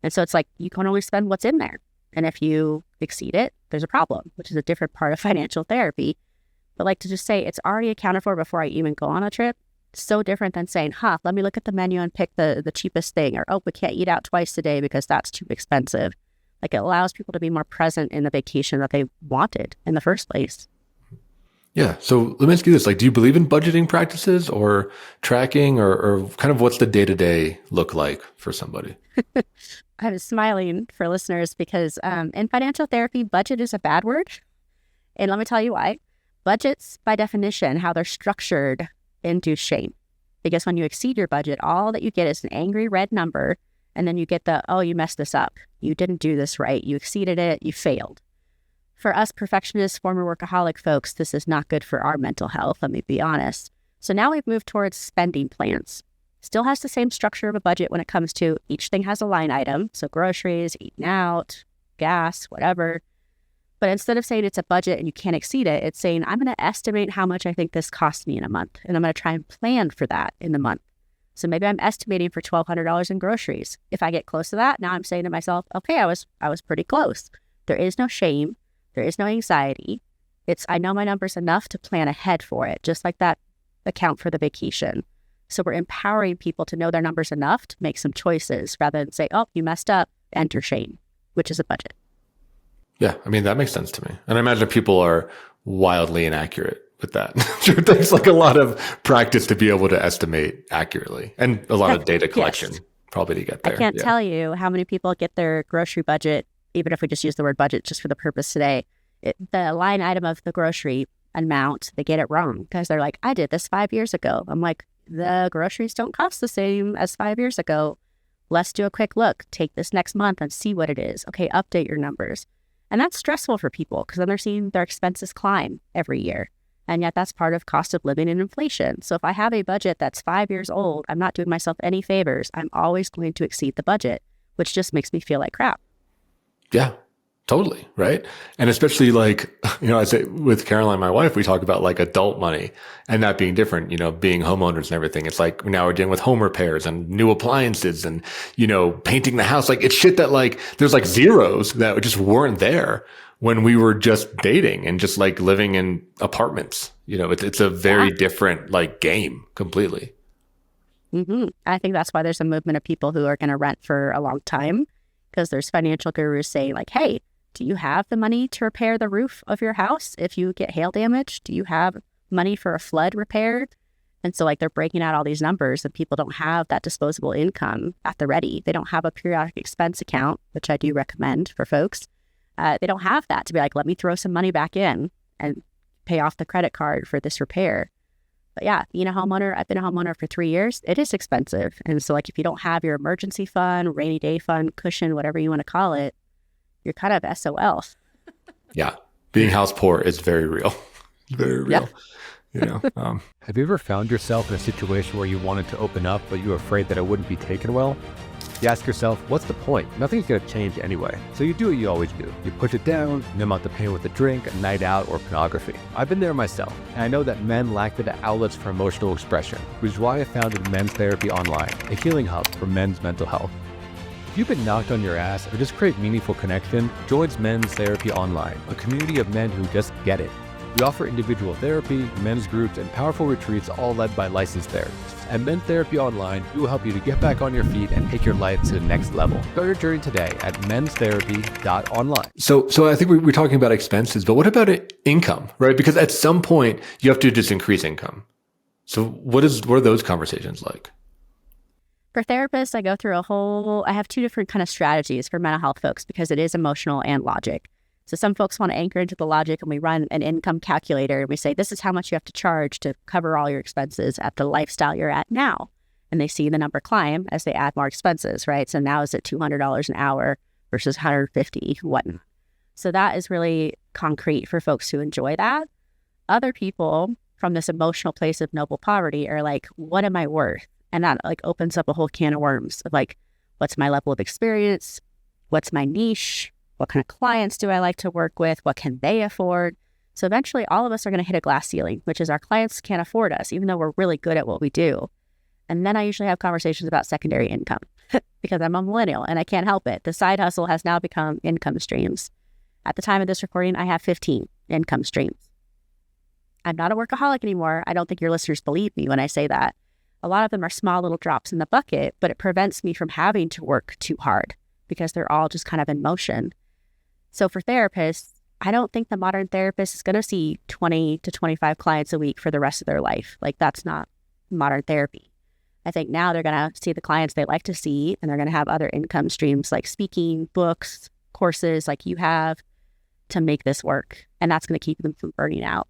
And so it's you can only spend what's in there. And if you exceed it, there's a problem, which is a different part of financial therapy. But to just say it's already accounted for before I even go on a trip, so different than saying, let me look at the menu and pick the cheapest thing, or, oh, we can't eat out twice a day because that's too expensive. It allows people to be more present in the vacation that they wanted in the first place. Yeah. So let me ask you this, do you believe in budgeting practices or tracking or kind of what's the day-to-day look like for somebody? I was smiling for listeners because in financial therapy, budget is a bad word. And let me tell you why. Budgets, by definition, how they're structured, induce shame. Because when you exceed your budget, all that you get is an angry red number. And then you get oh, you messed this up. You didn't do this right. You exceeded it. You failed. For us perfectionists, former workaholic folks, this is not good for our mental health. Let me be honest. So now we've moved towards spending plans. Still has the same structure of a budget when it comes to each thing has a line item. So groceries, eating out, gas, whatever. But instead of saying it's a budget and you can't exceed it, it's saying I'm going to estimate how much I think this costs me in a month. And I'm going to try and plan for that in the month. So maybe I'm estimating for $1,200 in groceries. If I get close to that, now I'm saying to myself, okay, I was pretty close. There is no shame. There is no anxiety. I know my number's enough to plan ahead for it, just like that account for the vacation. So we're empowering people to know their number's enough to make some choices rather than say, oh, you messed up, enter shame, which is a budget. Yeah, I mean, that makes sense to me. And I imagine people are wildly inaccurate with that. It takes a lot of practice to be able to estimate accurately and a lot of data collection probably to get there. I can't tell you how many people get their grocery budget, even if we just use the word budget just for the purpose today, the line item of the grocery amount, they get it wrong because they're like, I did this 5 years ago. I'm like, the groceries don't cost the same as 5 years ago. Let's do a quick look. Take this next month and see what it is. Okay, update your numbers. And that's stressful for people because then they're seeing their expenses climb every year. And yet that's part of cost of living and inflation. So if I have a budget that's 5 years old, I'm not doing myself any favors. I'm always going to exceed the budget, which just makes me feel like crap. Yeah, totally. Right. And especially like, I say with Caroline, my wife, we talk about like adult money and that being different, being homeowners and everything. It's like now we're dealing with home repairs and new appliances and, painting the house. Like it's shit that like, there's like zeros that just weren't there when we were just dating and just like living in apartments. It's a very different like game completely. Mm-hmm. I think that's why there's a movement of people who are going to rent for a long time because there's financial gurus saying like, hey, do you have the money to repair the roof of your house if you get hail damage? Do you have money for a flood repair? And so like they're breaking out all these numbers and people don't have that disposable income at the ready. They don't have a periodic expense account, which I do recommend for folks. They don't have that to be like, let me throw some money back in and pay off the credit card for this repair. But yeah, being a homeowner, I've been a homeowner for 3 years. It is expensive. And so like if you don't have your emergency fund, rainy day fund, cushion, whatever you want to call it, you're kind of SOL. Yeah. Being house poor is very real. Very real. Have you ever found yourself in a situation where you wanted to open up, but you were afraid that it wouldn't be taken well? You ask yourself, what's the point? Nothing's going to change anyway. So you do what you always do. You push it down, numb out the pain with a drink, a night out, or pornography. I've been there myself, and I know that men lack the outlets for emotional expression, which is why I founded Men's Therapy Online, a healing hub for men's mental health. If you've been knocked on your ass or just crave meaningful connection, join Men's Therapy Online, a community of men who just get it. We offer individual therapy, men's groups, and powerful retreats all led by licensed therapists. At Men's Therapy Online, we will help you to get back on your feet and take your life to the next level. Start your journey today at menstherapy.online. So I think we're talking about expenses, but what about income, right? Because at some point you have to just increase income. So what are those conversations like? For therapists, I go through I have two different kind of strategies for mental health folks because it is emotional and logic. So some folks want to anchor into the logic and we run an income calculator and we say, this is how much you have to charge to cover all your expenses at the lifestyle you're at now. And they see the number climb as they add more expenses, right? So now is it $200 an hour versus $150, whatnot. So that is really concrete for folks who enjoy that. Other people from this emotional place of noble poverty are like, what am I worth? And that like opens up a whole can of worms of like, what's my level of experience? What's my niche? What kind of clients do I like to work with? What can they afford? So eventually all of us are going to hit a glass ceiling, which is our clients can't afford us, even though we're really good at what we do. And then I usually have conversations about secondary income because I'm a millennial and I can't help it. The side hustle has now become income streams. At the time of this recording, I have 15 income streams. I'm not a workaholic anymore. I don't think your listeners believe me when I say that. A lot of them are small little drops in the bucket, but it prevents me from having to work too hard because they're all just kind of in motion. So for therapists, I don't think the modern therapist is going to see 20 to 25 clients a week for the rest of their life. Like that's not modern therapy. I think now they're going to see the clients they like to see and they're going to have other income streams like speaking, books, courses like you have to make this work. And that's going to keep them from burning out.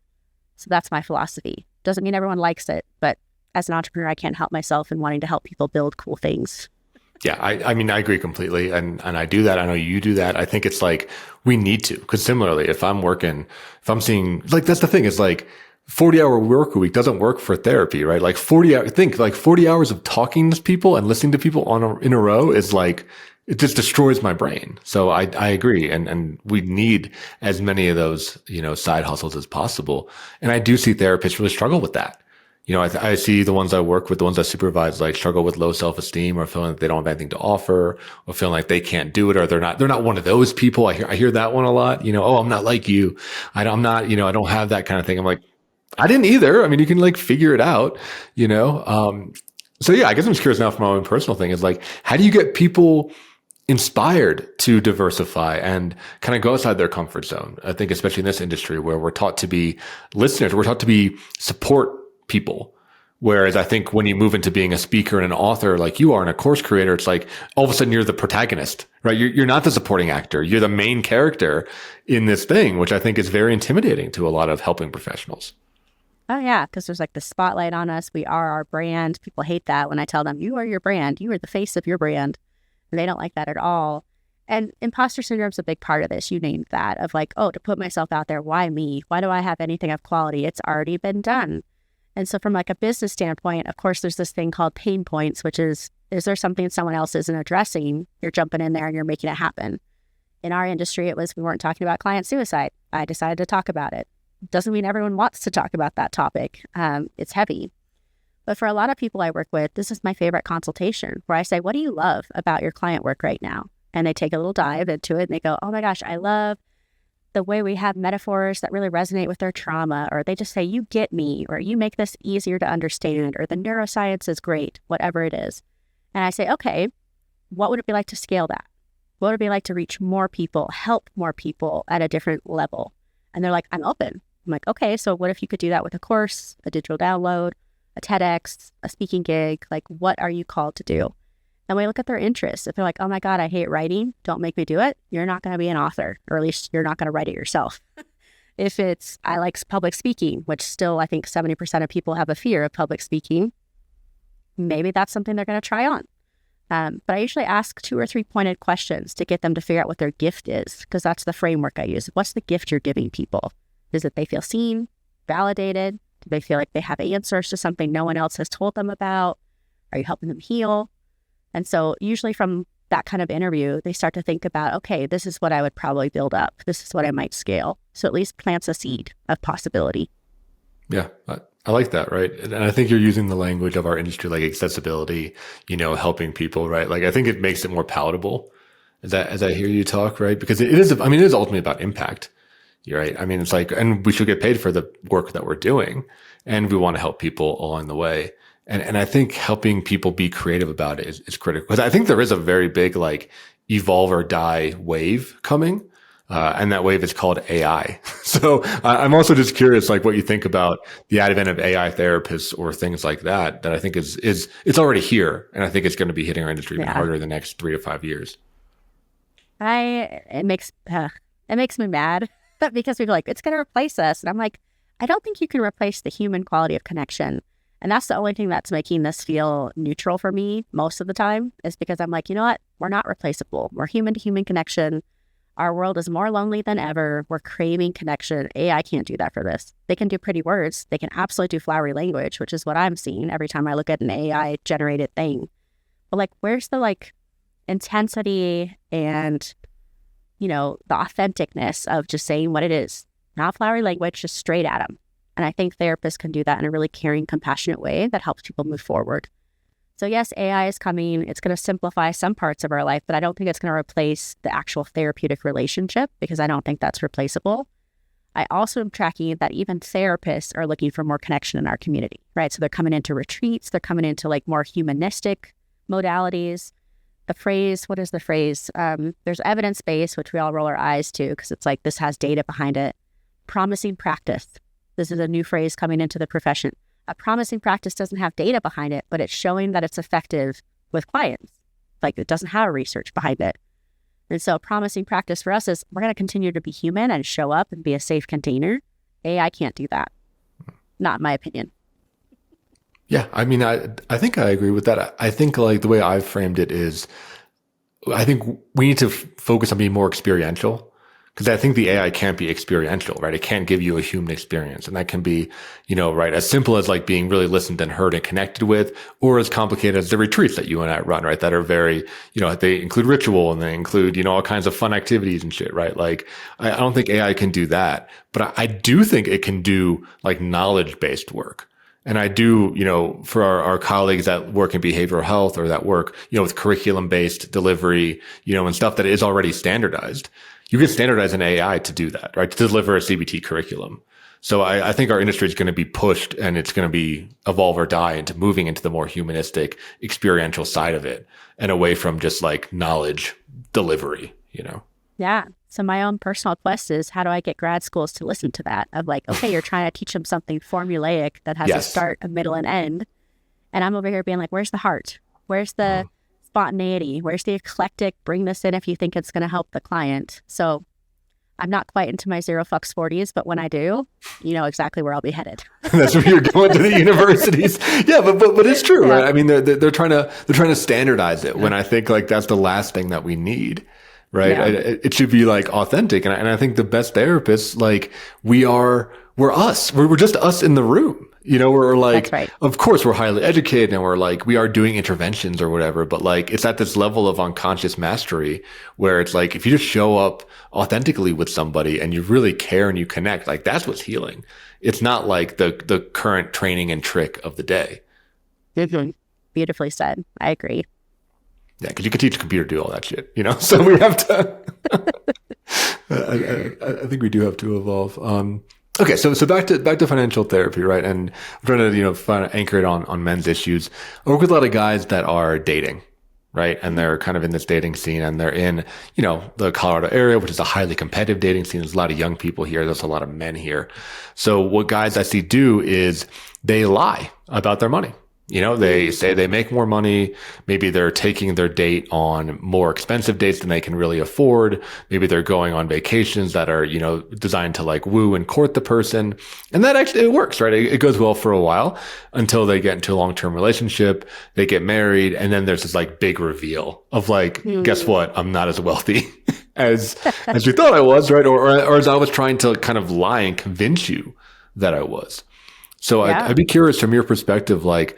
So that's my philosophy. Doesn't mean everyone likes it, but as an entrepreneur, I can't help myself in wanting to help people build cool things. Yeah, I mean, I agree completely. And I do that. I know you do that. I think it's like we need to, because similarly, if I'm seeing, like, that's the thing is like 40-hour work a week doesn't work for therapy, right? Like 40 hours of talking to people and listening to people in a row is like, it just destroys my brain. So I agree. And we need as many of those, side hustles as possible. And I do see therapists really struggle with that. I see the ones I work with, the ones I supervise, like struggle with low self-esteem or feeling like they don't have anything to offer or feeling like they can't do it or they're not one of those people. I hear that one a lot, oh, I'm not like you. I'm not, I don't have that kind of thing. I'm like, I didn't either. I mean, you can like figure it out, So yeah, I guess I'm just curious now from my own personal thing is like, how do you get people inspired to diversify and kind of go outside their comfort zone? I think especially in this industry where we're taught to be listeners, we're taught to be support people, Whereas I think when you move into being a speaker and an author, like you are, and a course creator, it's like all of a sudden you're the protagonist, right? You're not the supporting actor. You're the main character in this thing, which I think is very intimidating to a lot of helping professionals. Oh, yeah, because there's like the spotlight on us. We are our brand. People hate that when I tell them, you are your brand. You are the face of your brand. And they don't like that at all. And imposter syndrome is a big part of this. You named that, of like, oh, to put myself out there, why me? Why do I have anything of quality? It's already been done. And so from like a business standpoint, of course, there's this thing called pain points, which is there something someone else isn't addressing? You're jumping in there and you're making it happen. In our industry, it was we weren't talking about client suicide. I decided to talk about it. Doesn't mean everyone wants to talk about that topic. It's heavy. But for a lot of people I work with, this is my favorite consultation where I say, what do you love about your client work right now? And they take a little dive into it and they go, oh my gosh, I love the way we have metaphors that really resonate with their trauma. Or they just say, you get me, or you make this easier to understand, or the neuroscience is great, whatever it is. And I say, okay, what would it be like to scale that? What would it be like to reach more people, help more people at a different level? And they're like, I'm open. I'm like, okay, so what if you could do that with a course, a digital download, a TEDx, a speaking gig? Like, what are you called to do? And we look at their interests. If they're like, oh my God, I hate writing, don't make me do it, you're not going to be an author, or at least you're not going to write it yourself. If it's, I like public speaking, which still I think 70% of people have a fear of public speaking, maybe that's something they're going to try on. But I usually ask 2 or 3 pointed questions to get them to figure out what their gift is, because that's the framework I use. What's the gift you're giving people? Is it they feel seen, validated? Do they feel like they have answers to something no one else has told them about? Are you helping them heal? And so usually from that kind of interview, they start to think about, okay, this is what I would probably build up. This is what I might scale. So at least plants a seed of possibility. Yeah, I like that, right? And I think you're using the language of our industry, like accessibility, helping people, right? Like I think it makes it more palatable as I hear you talk, right? Because it is ultimately about impact. You're right. I mean, it's like, and we should get paid for the work that we're doing, and we want to help people along the way. And I think helping people be creative about it is critical, because I think there is a very big like evolve or die wave coming. And that wave is called AI. So I'm also just curious, like what you think about the advent of AI therapists or things like that I think is it's already here. And I think it's going to be hitting our industry even harder in the next 3 to 5 years. It makes me mad because people are like, it's going to replace us. And I'm like, I don't think you can replace the human quality of connection. And that's the only thing that's making this feel neutral for me most of the time, is because I'm like, you know what? We're not replaceable. We're human to human connection. Our world is more lonely than ever. We're craving connection. AI can't do that for this. They can do pretty words. They can absolutely do flowery language, which is what I'm seeing every time I look at an AI generated thing. But like, where's the like intensity and, the authenticness of just saying what it is? Not flowery language, just straight at them. And I think therapists can do that in a really caring, compassionate way that helps people move forward. So yes, AI is coming. It's going to simplify some parts of our life, but I don't think it's going to replace the actual therapeutic relationship, because I don't think that's replaceable. I also am tracking that even therapists are looking for more connection in our community, right? So they're coming into retreats. They're coming into like more humanistic modalities. What is the phrase? There's evidence-based, which we all roll our eyes to because it's like this has data behind it. Promising practice. This is a new phrase coming into the profession. A promising practice doesn't have data behind it, but it's showing that it's effective with clients. Like it doesn't have research behind it. And so promising practice for us is we're going to continue to be human and show up and be a safe container. AI can't do that. Not in my opinion. Yeah, I mean, I think I agree with that. I think like the way I've framed it is, I think we need to focus on being more experiential, because I think the AI can't be experiential, right? It can't give you a human experience. And that can be, right, as simple as like being really listened and heard and connected with, or as complicated as the retreats that you and I run, right? That are very, they include ritual and they include, all kinds of fun activities and shit, right? Like, I don't think AI can do that, but I do think it can do like knowledge-based work. And I do, for our colleagues that work in behavioral health or that work, with curriculum-based delivery, and stuff that is already standardized, you can standardize an AI to do that, right? To deliver a CBT curriculum. So I think our industry is going to be pushed, and it's going to be evolve or die into moving into the more humanistic, experiential side of it and away from just like knowledge delivery, Yeah. So my own personal quest is, how do I get grad schools to listen to that? Of like, okay, you're trying to teach them something formulaic that has a start, a middle, and end. And I'm over here being like, where's the heart? Where's the spontaneity? Where's the eclectic? Bring this in if you think it's going to help the client. So I'm not quite into my zero fucks 40s, but when I do, you know exactly where I'll be headed. That's where you're going to the universities. Yeah, but it's true, right? I mean, they're trying to standardize it when I think like that's the last thing that we need. Right. Yeah. It should be like authentic. And I think the best therapists, like we're us. We're just us in the room. You know, we're like, that's right. Of course we're highly educated and we're like, we are doing interventions or whatever, but like it's at this level of unconscious mastery where it's like, if you just show up authentically with somebody and you really care and you connect, like that's what's healing. It's not like the current training and trick of the day. Mm-hmm. Beautifully said. I agree. Yeah, because you can teach a computer to do all that shit, you know? So we have to, I think we do have to evolve. Okay, so back to financial therapy, right? And I'm trying to, anchor it on men's issues. I work with a lot of guys that are dating, right? And they're kind of in this dating scene and they're in, the Colorado area, which is a highly competitive dating scene. There's a lot of young people here. There's a lot of men here. So what guys I see do is they lie about their money. They say they make more money. Maybe they're taking their date on more expensive dates than they can really afford. Maybe they're going on vacations that are, designed to like woo and court the person. And that actually, it works, right? It goes well for a while until they get into a long-term relationship, they get married. And then there's this like big reveal of like, guess what? I'm not as wealthy as we thought I was, right? Or as I was trying to kind of lie and convince you that I was. So yeah. I'd be curious from your perspective, like,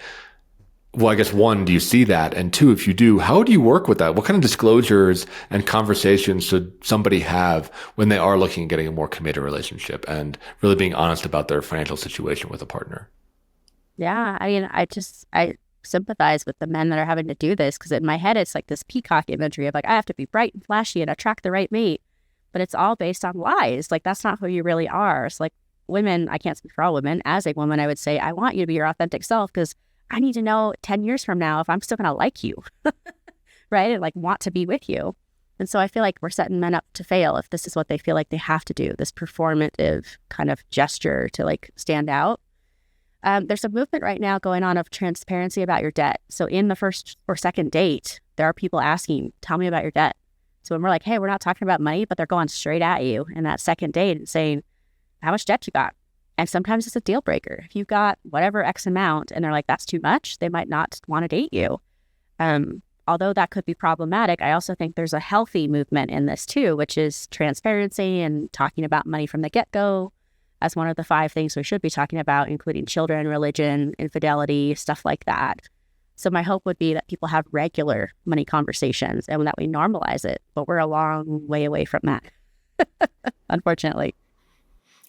well, I guess one, do you see that? And two, if you do, how do you work with that? What kind of disclosures and conversations should somebody have when they are looking at getting a more committed relationship and really being honest about their financial situation with a partner? Yeah. I mean, I sympathize with the men that are having to do this, because in my head, it's like this peacock imagery of like, I have to be bright and flashy and attract the right mate. But it's all based on lies. Like, that's not who you really are. It's like women, I can't speak for all women. As a woman, I would say, I want you to be your authentic self, because I need to know 10 years from now if I'm still going to like you, right? And like want to be with you. And so I feel like we're setting men up to fail if this is what they feel like they have to do, this performative kind of gesture to like stand out. There's a movement right now going on of transparency about your debt. So in the first or second date, there are people asking, tell me about your debt. So when we're like, hey, we're not talking about money, but they're going straight at you in that second date and saying, how much debt you got? And sometimes it's a deal breaker. If you've got whatever X amount and they're like, that's too much, they might not want to date you. Although that could be problematic, I also think there's a healthy movement in this too, which is transparency and talking about money from the get-go as one of the 5 things we should be talking about, including children, religion, infidelity, stuff like that. So my hope would be that people have regular money conversations and that we normalize it, but we're a long way away from that, unfortunately.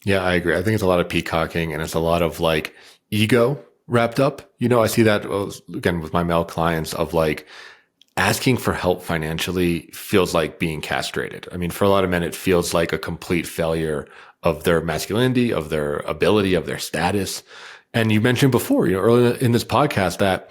Yeah, I agree. I think it's a lot of peacocking and it's a lot of like ego wrapped up. I see that again with my male clients of like asking for help financially feels like being castrated. I mean, for a lot of men, it feels like a complete failure of their masculinity, of their ability, of their status. And you mentioned before, earlier in this podcast that,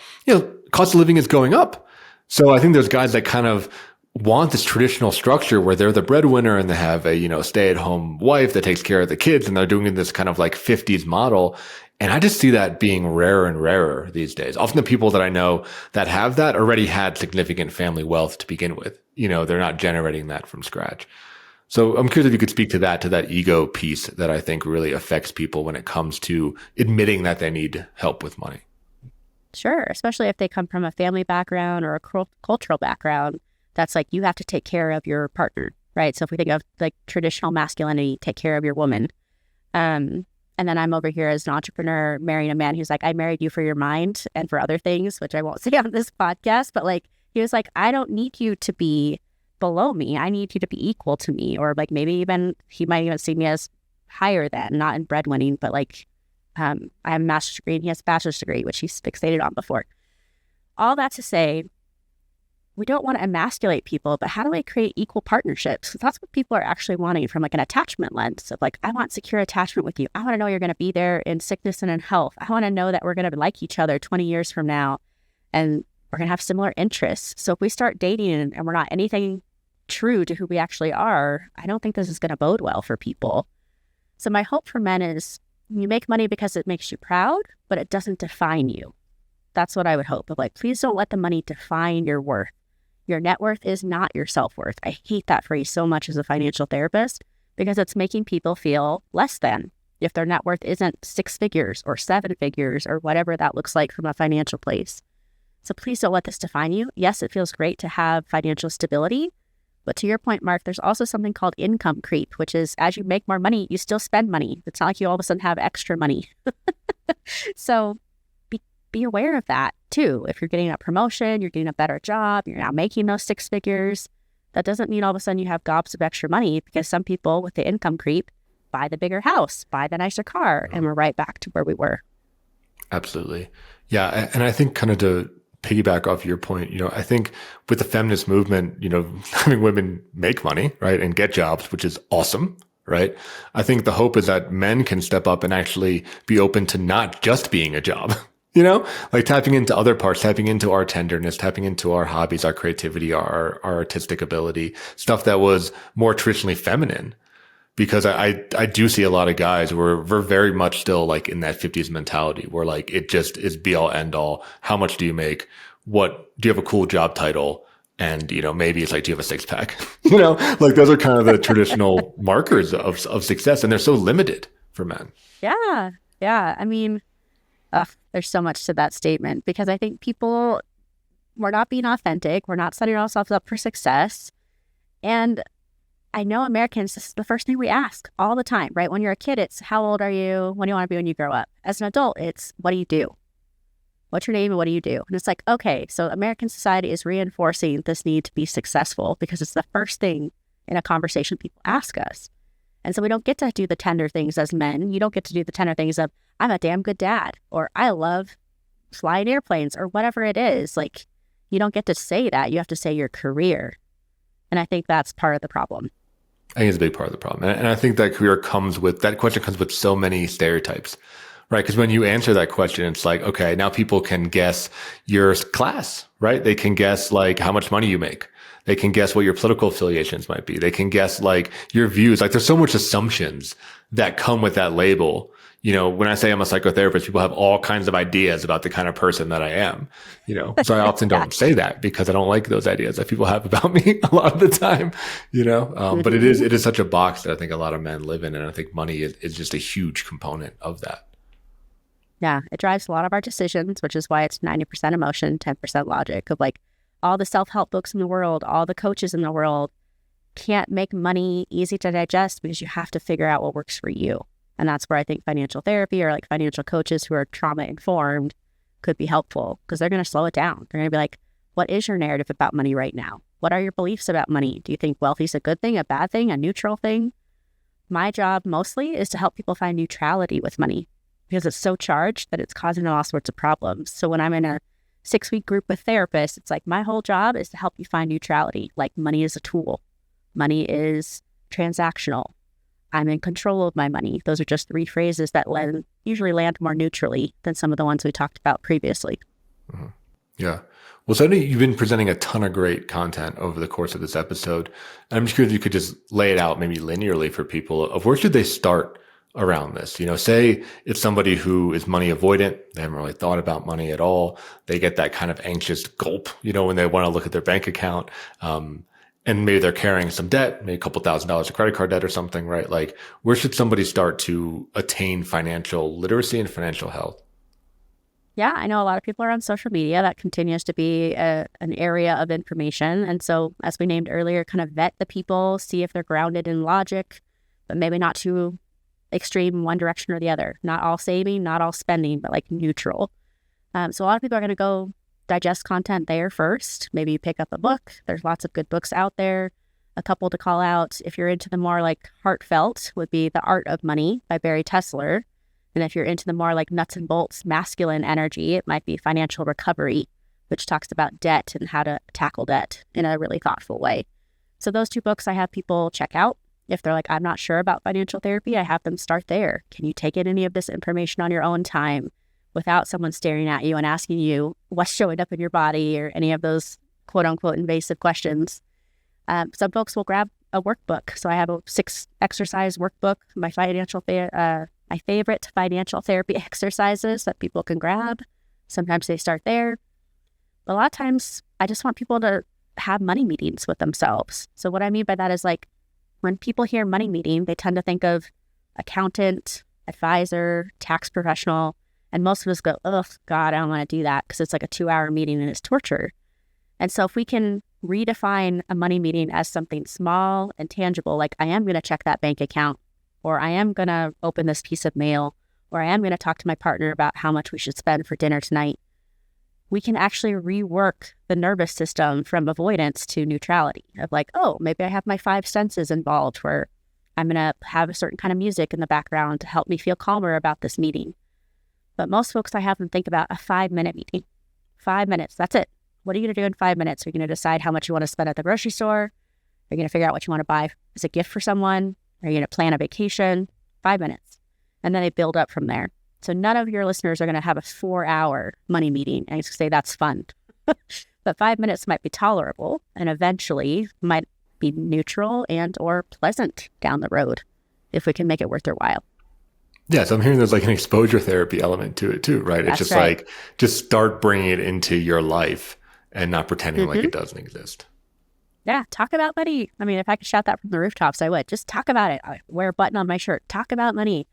cost of living is going up. So I think there's guys that kind of want this traditional structure where they're the breadwinner and they have a, stay-at-home wife that takes care of the kids and they're doing this kind of like 50s model. And I just see that being rarer and rarer these days. Often the people that I know that have that already had significant family wealth to begin with. They're not generating that from scratch. So I'm curious if you could speak to that ego piece that I think really affects people when it comes to admitting that they need help with money. Sure. Especially if they come from a family background or a cultural background. That's like, you have to take care of your partner, right? So if we think of like traditional masculinity, take care of your woman. And then I'm over here as an entrepreneur marrying a man who's like, I married you for your mind and for other things, which I won't say on this podcast, but like, he was like, I don't need you to be below me. I need you to be equal to me. Or like maybe even, he might even see me as higher than, not in breadwinning, but like, I have a master's degree and he has a bachelor's degree, which he's fixated on before. All that to say, we don't want to emasculate people, but how do we create equal partnerships? Because that's what people are actually wanting from like an attachment lens of like, I want secure attachment with you. I want to know you're going to be there in sickness and in health. I want to know that we're going to like each other 20 years from now and we're going to have similar interests. So if we start dating and we're not anything true to who we actually are, I don't think this is going to bode well for people. So my hope for men is you make money because it makes you proud, but it doesn't define you. That's what I would hope. But like, please don't let the money define your worth. Your net worth is not your self-worth. I hate that phrase so much as a financial therapist because it's making people feel less than if their net worth isn't 6 figures or 7 figures or whatever that looks like from a financial place. So please don't let this define you. Yes, it feels great to have financial stability. But to your point, Mark, there's also something called income creep, which is as you make more money, you still spend money. It's not like you all of a sudden have extra money. So be aware of that too. If you're getting a promotion, you're getting a better job, you're now making those 6 figures, that doesn't mean all of a sudden you have gobs of extra money, because some people with the income creep buy the bigger house, buy the nicer car, and we're right back to where we were. Absolutely. Yeah. And I think kind of to piggyback off your point, I think with the feminist movement, having women make money, right, and get jobs, which is awesome, right? I think the hope is that men can step up and actually be open to not just being a job, like tapping into other parts, tapping into our tenderness, tapping into our hobbies, our creativity, our artistic ability, stuff that was more traditionally feminine. Because I do see a lot of guys where we're very much still like in that 50s mentality where like it just is be all end all. How much do you make? What do you have a cool job title? And, maybe it's like, do you have a 6-pack? Like those are kind of the traditional markers of success. And they're so limited for men. Yeah. Yeah. I mean, there's so much to that statement because I think we're not being authentic. We're not setting ourselves up for success. And I know Americans, this is the first thing we ask all the time, right? When you're a kid, it's how old are you? What do you want to be when you grow up? As an adult, it's what do you do? What's your name and what do you do? And it's like, okay, so American society is reinforcing this need to be successful because it's the first thing in a conversation people ask us. And so we don't get to do the tender things as men. You don't get to do the tender things of, I'm a damn good dad, or I love flying airplanes, or whatever it is. Like, you don't get to say that. You have to say your career. And I think that's part of the problem. I think it's a big part of the problem. And I think that that question comes with so many stereotypes, right? Because when you answer that question, it's like, okay, now people can guess your class, right? They can guess like how much money you make. They can guess what your political affiliations might be. They can guess like your views. Like there's so much assumptions that come with that label. When I say I'm a psychotherapist, people have all kinds of ideas about the kind of person that I am, so I often don't say that because I don't like those ideas that people have about me a lot of the time, but it is such a box that I think a lot of men live in. And I think money is just a huge component of that. Yeah, it drives a lot of our decisions, which is why it's 90% emotion, 10% logic of like all the self-help books in the world, all the coaches in the world can't make money easy to digest because you have to figure out what works for you. And that's where I think financial therapy or like financial coaches who are trauma informed could be helpful because they're going to slow it down. They're going to be like, what is your narrative about money right now? What are your beliefs about money? Do you think wealthy is a good thing, a bad thing, a neutral thing? My job mostly is to help people find neutrality with money because it's so charged that it's causing all sorts of problems. So when I'm in a 6-week group with therapists, it's like my whole job is to help you find neutrality. Like money is a tool. Money is transactional. I'm in control of my money. Those are just 3 phrases that usually land more neutrally than some of the ones we talked about previously. Mm-hmm. Yeah. Well, so you've been presenting a ton of great content over the course of this episode. And I'm just curious if you could just lay it out maybe linearly for people of where should they start around this? Say it's somebody who is money avoidant. They haven't really thought about money at all. They get that kind of anxious gulp, when they want to look at their bank account. And maybe they're carrying some debt, maybe a couple $1,000s of credit card debt or something, right? Like where should somebody start to attain financial literacy and financial health? Yeah, I know a lot of people are on social media. That continues to be an area of information. And so as we named earlier, kind of vet the people, see if they're grounded in logic, but maybe not too extreme in one direction or the other. Not all saving, not all spending, but like neutral. So a lot of people are going to go digest content there first. Maybe you pick up a book. There's lots of good books out there. A couple to call out if you're into the more like heartfelt would be The Art of Money by Barry Tesler. And if you're into the more like nuts and bolts masculine energy, it might be Financial Recovery, which talks about debt and how to tackle debt in a really thoughtful way. So those 2 books I have people check out. If they're like, I'm not sure about financial therapy, I have them start there. Can you take in any of this information on your own time without someone staring at you and asking you what's showing up in your body or any of those quote unquote invasive questions? Some folks will grab a workbook. So I have a 6-exercise workbook, my favorite financial therapy exercises that people can grab. Sometimes they start there. But a lot of times I just want people to have money meetings with themselves. So what I mean by that is like when people hear money meeting, they tend to think of accountant, advisor, tax professional. And most of us go, oh, God, I don't want to do that because it's like a 2-hour meeting and it's torture. And so if we can redefine a money meeting as something small and tangible, like I am going to check that bank account, or I am going to open this piece of mail, or I am going to talk to my partner about how much we should spend for dinner tonight, we can actually rework the nervous system from avoidance to neutrality of like, oh, maybe I have my 5 senses involved where I'm going to have a certain kind of music in the background to help me feel calmer about this meeting. But most folks, I have them think about a 5-minute meeting. 5 minutes, that's it. What are you going to do in 5 minutes? Are you going to decide how much you want to spend at the grocery store? Are you going to figure out what you want to buy as a gift for someone? Are you going to plan a vacation? 5 minutes. And then they build up from there. So none of your listeners are going to have a 4-hour money meeting and say that's fun. But 5 minutes might be tolerable and eventually might be neutral and or pleasant down the road if we can make it worth their while. Yeah, so I'm hearing there's like an exposure therapy element to it too, right? That's it's just right. like, just start bringing it into your life and not pretending like it doesn't exist. Yeah, talk about money. I mean, if I could shout that from the rooftops, I would. Just talk about it. I wear a button on my shirt. Talk about money.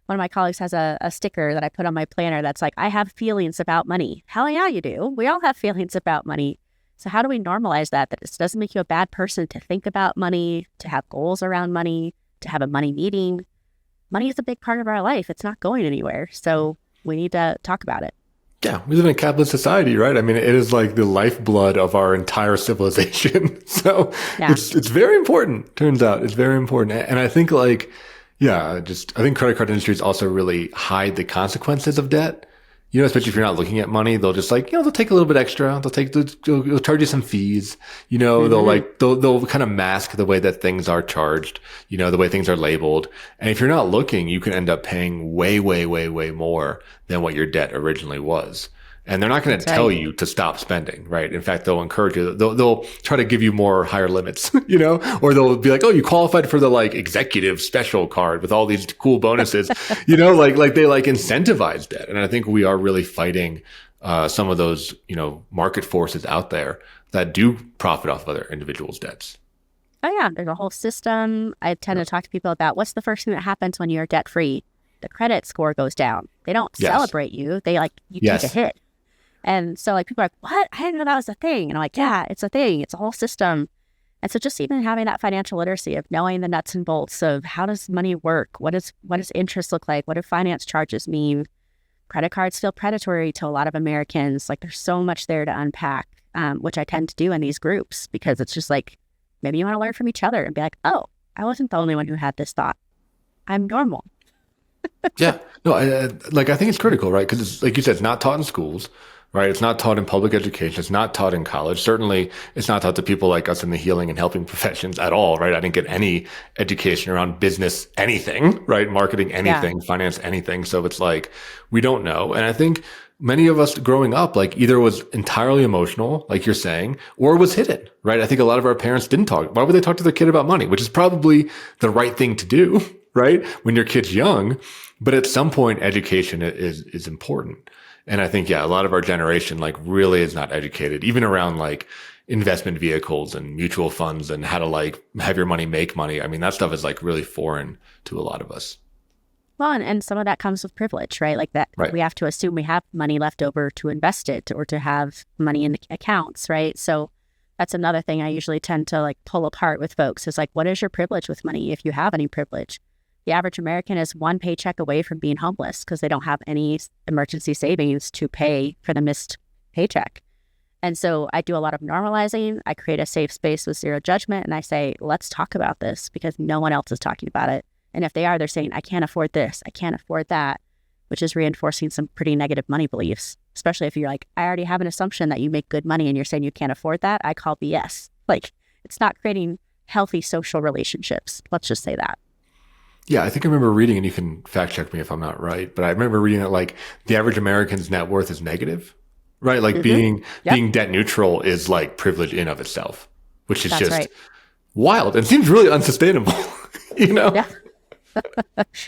One of my colleagues has a sticker that I put on my planner that's like, I have feelings about money. Hell yeah, you do. We all have feelings about money. So how do we normalize that? That it doesn't make you a bad person to think about money, to have goals around money, to have a money meeting. Money is a big part of our life. It's not going anywhere. So we need to talk about it. Yeah, we live in a capitalist society, right? I mean, it is like the lifeblood of our entire civilization. So Yeah. it's very important. Turns out it's very important. And I think like, I think credit card industries also really hide the consequences of debt. You know, especially if you're not looking at money, they'll just like, they'll take a little bit extra. They'll charge you some fees. You know, they'll kind of mask the way that things are charged, you know, the way things are labeled. And if you're not looking, you can end up paying way, way, way, way more than what your debt originally was. And they're not going to tell you to stop spending, right? In fact, they'll encourage you. They'll try to give you more higher limits, you know, or they'll be like, oh, you qualified for the like executive special card with all these cool bonuses, you know, like they like incentivize debt. And I think we are really fighting some of those, you know, market forces out there that do profit off other individuals' debts. Oh yeah, there's a whole system. I tend to talk to people about what's the first thing that happens when you're debt free. The credit score goes down. They don't celebrate you. They like, you take a hit. And so like people are like, what? I didn't know that was a thing. And I'm like, yeah, it's a thing. It's a whole system. And so just even having that financial literacy of knowing the nuts and bolts of how does money work? What does interest look like? What do finance charges mean? Credit cards feel predatory to a lot of Americans. Like there's so much there to unpack, which I tend to do in these groups because it's just like, maybe you want to learn from each other and be like, oh, I wasn't the only one who had this thought. I'm normal. Yeah. No, I think it's critical, right? Because it's like you said, it's not taught in schools. Right. It's not taught in public education. It's not taught in college. Certainly, it's not taught to people like us in the healing and helping professions at all. Right. I didn't get any education around business, anything, right? Marketing, anything, finance, anything. So it's like, we don't know. And I think many of us growing up, like either was entirely emotional, like you're saying, or was hidden, right? I think a lot of our parents didn't talk. Why would they talk to their kid about money? Which is probably the right thing to do, right? When your kid's young. But at some point, education is important. And I think, a lot of our generation, like really is not educated, even around like investment vehicles and mutual funds and how to like have your money make money. I mean, that stuff is like really foreign to a lot of us. Well, and some of that comes with privilege, right? Like that we have to assume we have money left over to invest it or to have money in the accounts, right? So that's another thing I usually tend to like pull apart with folks is like, what is your privilege with money if you have any privilege? The average American is one paycheck away from being homeless because they don't have any emergency savings to pay for the missed paycheck. And so I do a lot of normalizing. I create a safe space with zero judgment. And I say, let's talk about this because no one else is talking about it. And if they are, they're saying, I can't afford this. I can't afford that, which is reinforcing some pretty negative money beliefs, especially if you're like, I already have an assumption that you make good money and you're saying you can't afford that. I call BS. Like it's not creating healthy social relationships. Let's just say that. Yeah, I think I remember reading, and you can fact check me if I'm not right, but I remember reading that like the average American's net worth is negative, right? Like being debt neutral is like privilege in of itself, which is wild and seems really unsustainable, you know? Yeah.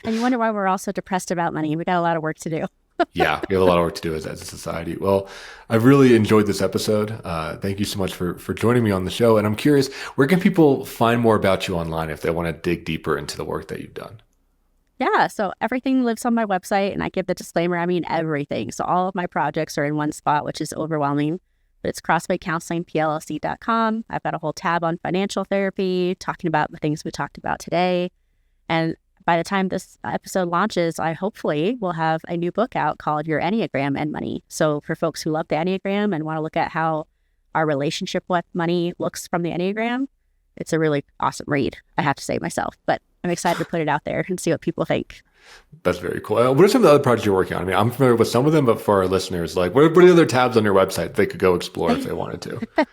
And you wonder why we're all so depressed about money. We got a lot of work to do. Yeah, we have a lot of work to do as a society. Well, I've really enjoyed this episode. Thank you so much for joining me on the show. And I'm curious, where can people find more about you online if they want to dig deeper into the work that you've done? Yeah, so everything lives on my website, and I give the disclaimer, I mean everything. So all of my projects are in one spot, which is overwhelming, but it's CrosswaiteCounselingPLLC.com. I've got a whole tab on financial therapy, talking about the things we talked about today. And by the time this episode launches, I hopefully will have a new book out called Your Enneagram and Money. So for folks who love the Enneagram and want to look at how our relationship with money looks from the Enneagram, it's a really awesome read, I have to say myself. But I'm excited to put it out there and see what people think. That's very cool. What are some of the other projects you're working on? I mean, I'm familiar with some of them, but for our listeners, like what are the other tabs on your website they could go explore if they wanted to?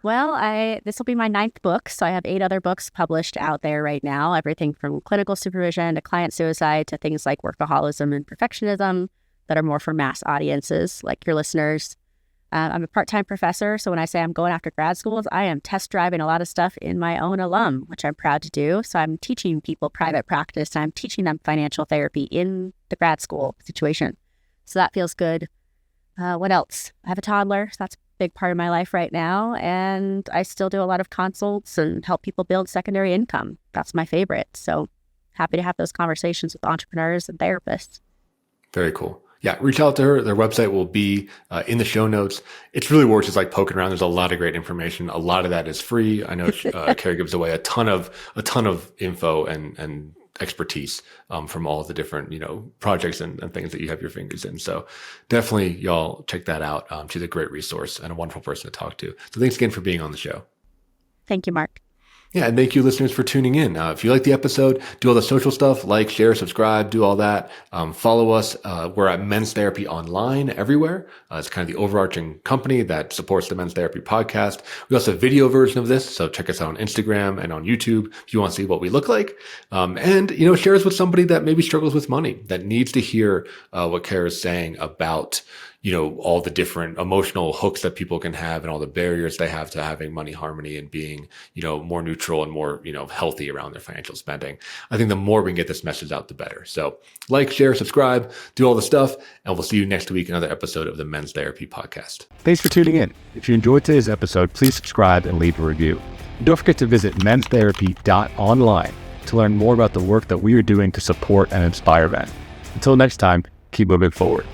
Well, this will be my 9th book. So I have 8 other books published out there right now, everything from clinical supervision to client suicide to things like workaholism and perfectionism that are more for mass audiences like your listeners. I'm a part-time professor, so when I say I'm going after grad schools, I am test driving a lot of stuff in my own alum, which I'm proud to do. So I'm teaching people private practice. I'm teaching them financial therapy in the grad school situation. So that feels good. What else? I have a toddler, so that's a big part of my life right now. And I still do a lot of consults and help people build secondary income. That's my favorite. So happy to have those conversations with entrepreneurs and therapists. Very cool. Yeah, reach out to her. Their website will be in the show notes. It's really worth just like poking around. There's a lot of great information. A lot of that is free. I know Khara gives away a ton of info and expertise from all the different projects and things that you have your fingers in. So definitely, y'all check that out. She's a great resource and a wonderful person to talk to. So thanks again for being on the show. Thank you, Mark. Yeah, and thank you, listeners, for tuning in. If you like the episode, do all the social stuff, like, share, subscribe, do all that. Follow us. We're at Men's Therapy Online everywhere. It's kind of the overarching company that supports the Men's Therapy podcast. We also have a video version of this, so check us out on Instagram and on YouTube if you want to see what we look like. And share us with somebody that maybe struggles with money, that needs to hear what Khara is saying about all the different emotional hooks that people can have and all the barriers they have to having money harmony and being, more neutral and more, healthy around their financial spending. I think the more we can get this message out, the better. So like, share, subscribe, do all the stuff, and we'll see you next week in another episode of the Men's Therapy Podcast. Thanks for tuning in. If you enjoyed today's episode, please subscribe and leave a review. And don't forget to visit menstherapy.online to learn more about the work that we are doing to support and inspire men. Until next time, keep moving forward.